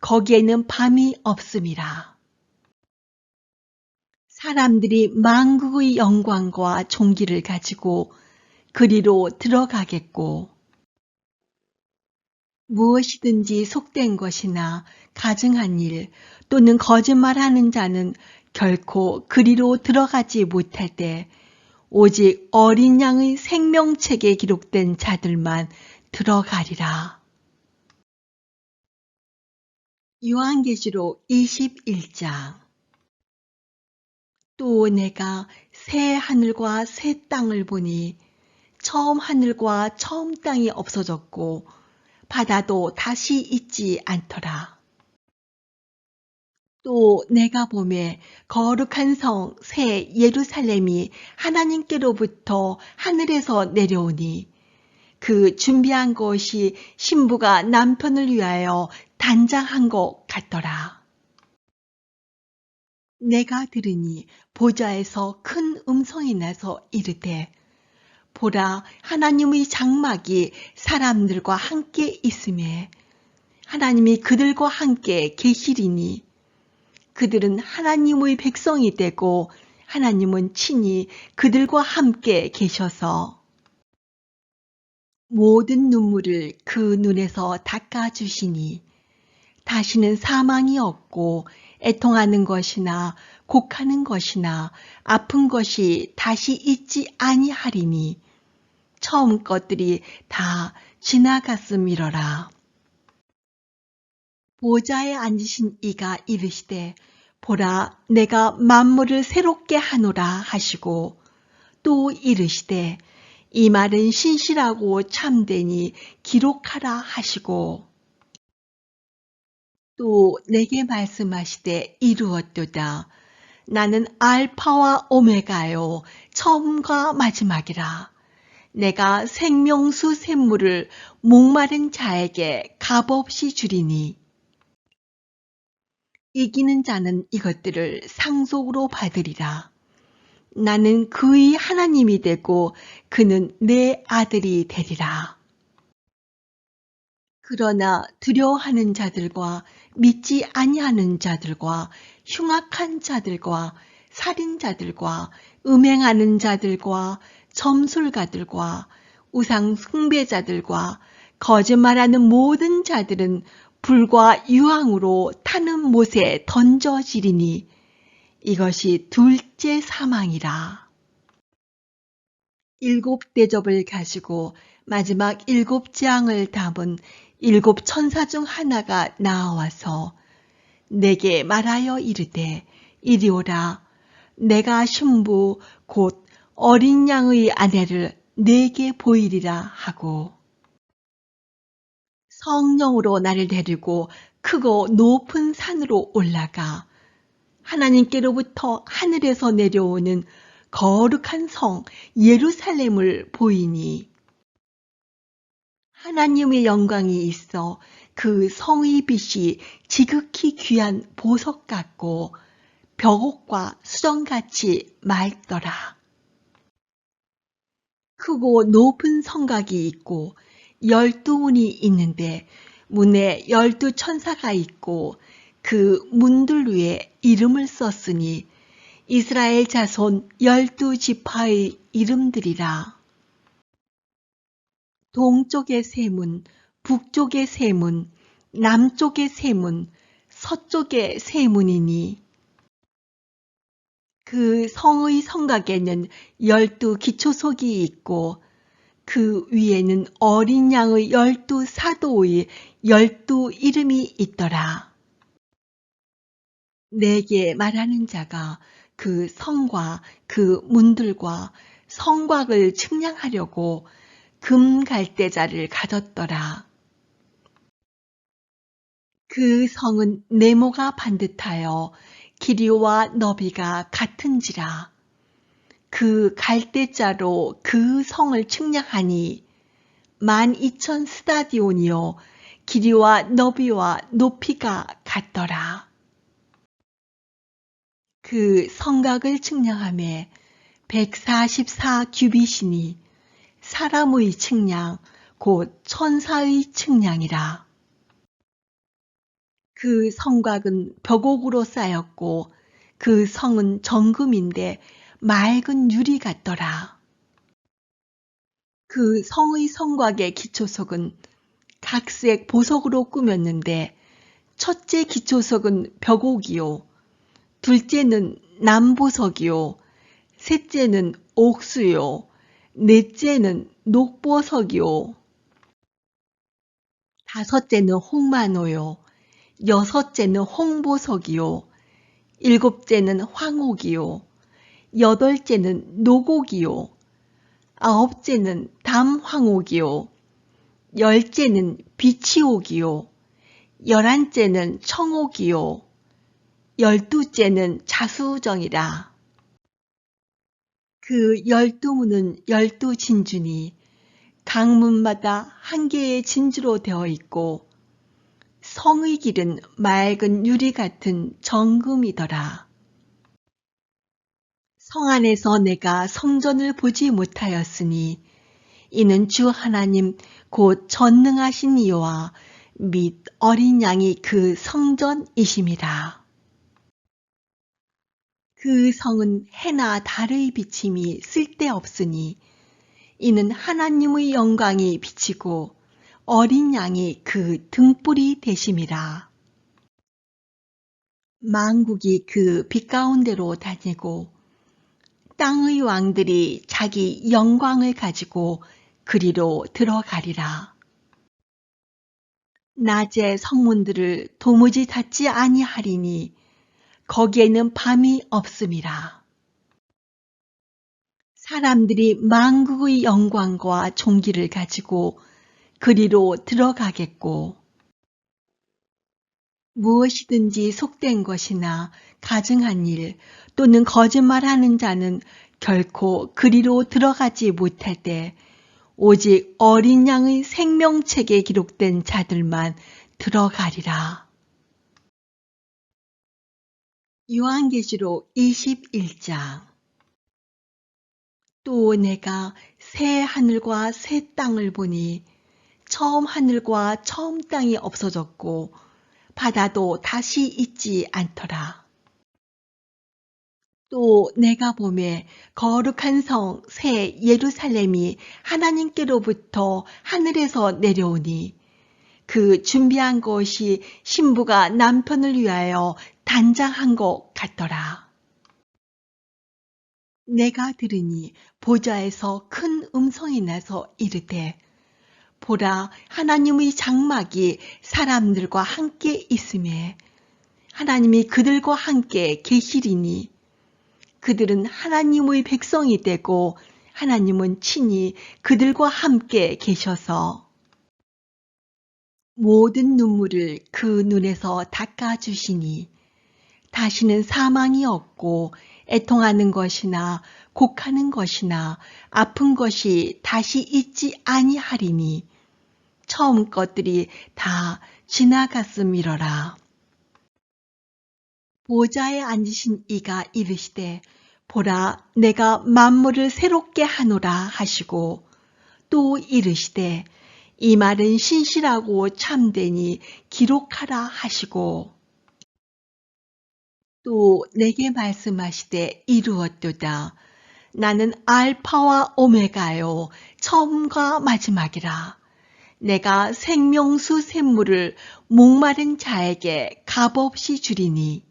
거기에는 밤이 없음이라. 사람들이 만국의 영광과 존귀를 가지고 그리로 들어가겠고 무엇이든지 속된 것이나 가증한 일 또는 거짓말하는 자는 결코 그리로 들어가지 못할 때 오직 어린 양의 생명책에 기록된 자들만 들어가리라. 요한계시록 21장. 또 내가 새 하늘과 새 땅을 보니 처음 하늘과 처음 땅이 없어졌고 바다도 다시 있지 않더라. 또 내가 보매 거룩한 성 새 예루살렘이 하나님께로부터 하늘에서 내려오니 그 준비한 것이 신부가 남편을 위하여 단장한 것 같더라. 내가 들으니 보좌에서 큰 음성이 나서 이르되 보라 하나님의 장막이 사람들과 함께 있음에 하나님이 그들과 함께 계시리니 그들은 하나님의 백성이 되고 하나님은 친히 그들과 함께 계셔서 모든 눈물을 그 눈에서 닦아주시니 다시는 사망이 없고 애통하는 것이나 곡하는 것이나 아픈 것이 다시 있지 아니하리니 처음 것들이 다 지나갔음이러라. 보좌에 앉으신 이가 이르시되 보라 내가 만물을 새롭게 하노라 하시고 또 이르시되 이 말은 신실하고 참되니 기록하라 하시고 또 내게 말씀하시되 이루었도다. 나는 알파와 오메가요 처음과 마지막이라. 내가 생명수 샘물을 목마른 자에게 값없이 주리니 이기는 자는 이것들을 상속으로 받으리라. 나는 그의 하나님이 되고 그는 내 아들이 되리라. 그러나 두려워하는 자들과 믿지 아니하는 자들과 흉악한 자들과 살인자들과 음행하는 자들과 점술가들과 우상 숭배자들과 거짓말하는 모든 자들은 불과 유황으로 타는 못에 던져지리니 이것이 둘째 사망이라. 7대접을 가지고 마지막 7장을 담은 7천사 중 하나가 나와서 내게 말하여 이르되 이리 오라. 내가 신부 곧 어린 양의 아내를 내게 보이리라 하고 성령으로 나를 데리고 크고 높은 산으로 올라가 하나님께로부터 하늘에서 내려오는 거룩한 성 예루살렘을 보이니 하나님의 영광이 있어 그 성의 빛이 지극히 귀한 보석 같고 벽옥과 수정같이 맑더라. 크고 높은 성곽이 있고 12문이 있는데 문에 12천사가 있고 그 문들 위에 이름을 썼으니 이스라엘 자손 12지파의 이름들이라. 동쪽의 세 문, 북쪽의 세 문, 남쪽의 세 문, 서쪽의 세 문이니 그 성의 성곽에는 12기초석이 있고 그 위에는 어린 양의 12사도의 12 이름이 있더라. 내게 말하는 자가 그 성과 그 문들과 성곽을 측량하려고 금 갈대자를 가졌더라. 그 성은 네모가 반듯하여 길이와 너비가 같은지라. 그 갈대자로 그 성을 측량하니 12,000 스타디온이요 길이와 너비와 높이가 같더라. 그 성곽을 측량하매 144 규빗이니 사람의 측량 곧 천사의 측량이라. 그 성곽은 벽옥으로 쌓였고 그 성은 정금인데 맑은 유리 같더라. 그 성의 성곽의 기초석은 각색 보석으로 꾸몄는데 첫째 기초석은 벽옥이요 둘째는 남보석이요 셋째는 옥수요 넷째는 녹보석이요 다섯째는 홍마노요 여섯째는 홍보석이요 일곱째는 황옥이요 여덟째는 노곡이요 아홉째는 담황옥이요 열째는 비치옥이요 열한째는 청옥이요 12째는 자수정이라. 그 12문은 12진주니 각 문마다 한 개의 진주로 되어 있고 성의 길은 맑은 유리 같은 정금이더라. 성 안에서 내가 성전을 보지 못하였으니 이는 주 하나님 곧 전능하신 이와 및 어린 양이 그 성전이심이라. 그 성은 해나 달의 비침이 쓸데없으니 이는 하나님의 영광이 비치고 어린 양이 그 등불이 되심이라. 만국이 그 빛 가운데로 다니고 땅의 왕들이 자기 영광을 가지고 그리로 들어가리라. 낮에 성문들을 도무지 닫지 아니하리니 거기에는 밤이 없음이라. 사람들이 만국의 영광과 존귀를 가지고 그리로 들어가겠고 무엇이든지 속된 것이나 가증한 일 또는 거짓말하는 자는 결코 그리로 들어가지 못할 때 오직 어린 양의 생명책에 기록된 자들만 들어가리라. 요한계시록 21장. 또 내가 새 하늘과 새 땅을 보니 처음 하늘과 처음 땅이 없어졌고 바다도 다시 있지 않더라. 또 내가 보매 거룩한 성 새 예루살렘이 하나님께로부터 하늘에서 내려오니 그 준비한 것이 신부가 남편을 위하여 단장한 것 같더라. 내가 들으니 보좌에서 큰 음성이 나서 이르되 보라 하나님의 장막이 사람들과 함께 있음에 하나님이 그들과 함께 계시리니 그들은 하나님의 백성이 되고 하나님은 친히 그들과 함께 계셔서 모든 눈물을 그 눈에서 닦아주시니 다시는 사망이 없고 애통하는 것이나 곡하는 것이나 아픈 것이 다시 있지 아니하리니 처음 것들이 다 지나갔음이러라. 보좌에 앉으신 이가 이르시되 보라 내가 만물을 새롭게 하노라 하시고 또 이르시되 이 말은 신실하고 참되니 기록하라 하시고 또 내게 말씀하시되 이루었도다. 나는 알파와 오메가요 처음과 마지막이라. 내가 생명수 샘물을 목마른 자에게 값없이 주리니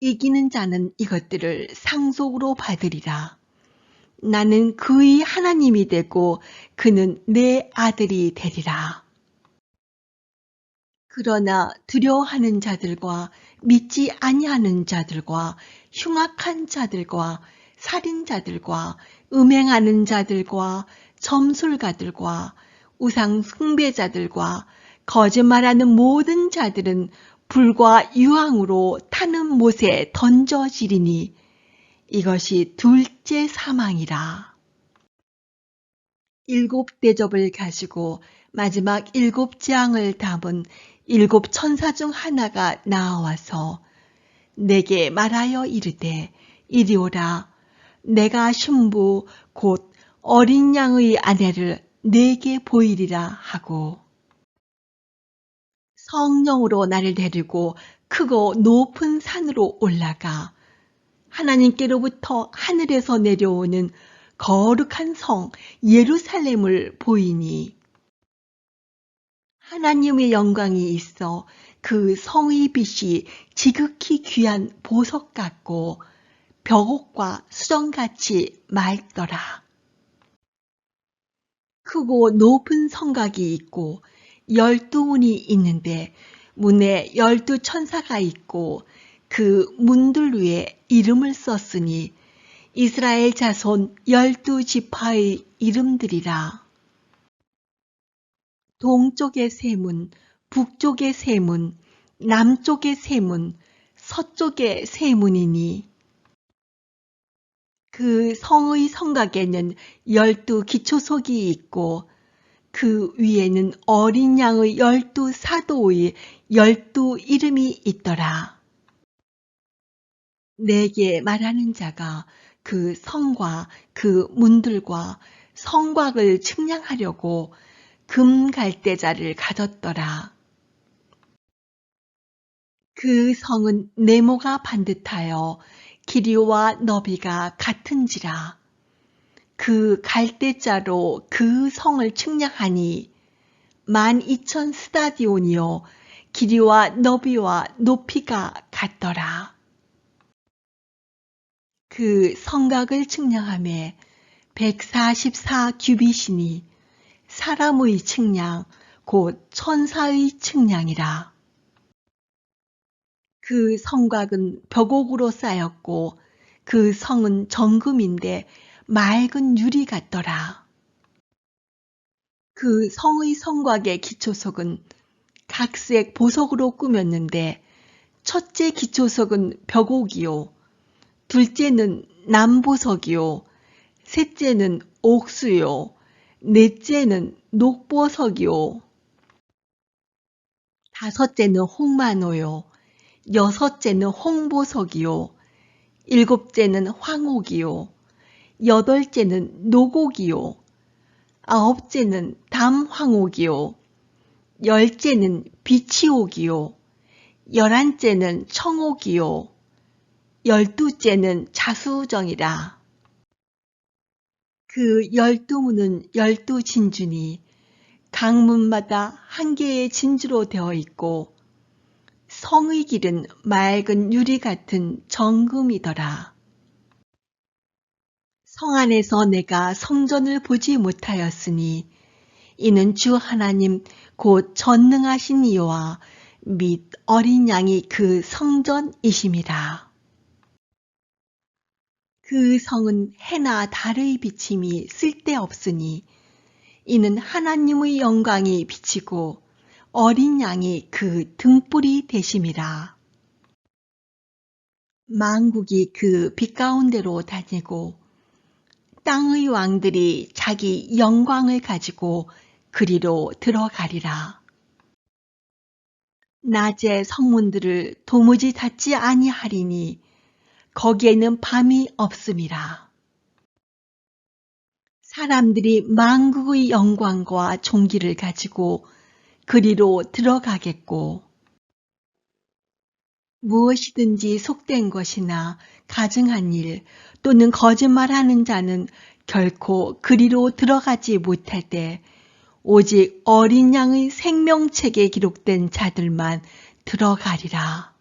이기는 자는 이것들을 상속으로 받으리라. 나는 그의 하나님이 되고 그는 내 아들이 되리라. 그러나 두려워하는 자들과 믿지 아니하는 자들과 흉악한 자들과 살인자들과 음행하는 자들과 점술가들과 우상 숭배자들과 거짓말하는 모든 자들은 불과 유황으로 타는 못에 던져지리니 이것이 둘째 사망이라. 7 대접을 가지고 마지막 7 재앙을 담은 7 천사 중 하나가 나와서 내게 말하여 이르되 이리 오라. 내가 신부 곧 어린 양의 아내를 내게 보이리라 하고 성령으로 나를 데리고 크고 높은 산으로 올라가 하나님께로부터 하늘에서 내려오는 거룩한 성 예루살렘을 보이니 하나님의 영광이 있어 그 성의 빛이 지극히 귀한 보석 같고 벽옥과 수정같이 맑더라. 크고 높은 성곽이 있고 12문이 있는데 문에 12 천사가 있고 그 문들 위에 이름을 썼으니 이스라엘 자손 12 지파의 이름들이라. 동쪽의 세 문, 북쪽의 세 문, 남쪽의 세 문, 서쪽의 세 문이니 그 성의 성곽에는 12 기초석이 있고 그 위에는 어린 양의 12 사도의 12 이름이 있더라. 내게 말하는 자가 그 성과 그 문들과 성곽을 측량하려고 금 갈대자를 가졌더라. 그 성은 네모가 반듯하여 길이와 너비가 같은지라. 그 갈대자로 그 성을 측량하니 12,000 스타디온이요 길이와 너비와 높이가 같더라. 그 성곽을 측량하매 144 규빗이니 사람의 측량 곧 천사의 측량이라. 그 성곽은 벽옥으로 쌓였고 그 성은 정금인데 맑은 유리 같더라. 그 성의 성곽의 기초석은 각색 보석으로 꾸몄는데 첫째 기초석은 벽옥이요 둘째는 남보석이요 셋째는 옥수요 넷째는 녹보석이요 다섯째는 홍마노요 여섯째는 홍보석이요 일곱째는 황옥이요 여덟째는 노곡이요 아홉째는 담황옥이요 열째는 비치옥이요 열한째는 청옥이요 열두째는 자수정이라. 그 12문은 12진주니 각 문마다 한 개의 진주로 되어 있고 성의 길은 맑은 유리 같은 정금이더라. 성 안에서 내가 성전을 보지 못하였으니 이는 주 하나님 곧 전능하신 이와 및 어린 양이 그 성전이심이라. 그 성은 해나 달의 비침이 쓸데없으니 이는 하나님의 영광이 비치고 어린 양이 그 등불이 되심이라. 만국이 그 빛 가운데로 다니고 땅의 왕들이 자기 영광을 가지고 그리로 들어가리라. 낮에 성문들을 도무지 닫지 아니하리니 거기에는 밤이 없음이라. 사람들이 만국의 영광과 존귀를 가지고 그리로 들어가겠고 무엇이든지 속된 것이나 가증한 일 또는 거짓말하는 자는 결코 그리로 들어가지 못할 때 오직 어린 양의 생명책에 기록된 자들만 들어가리라.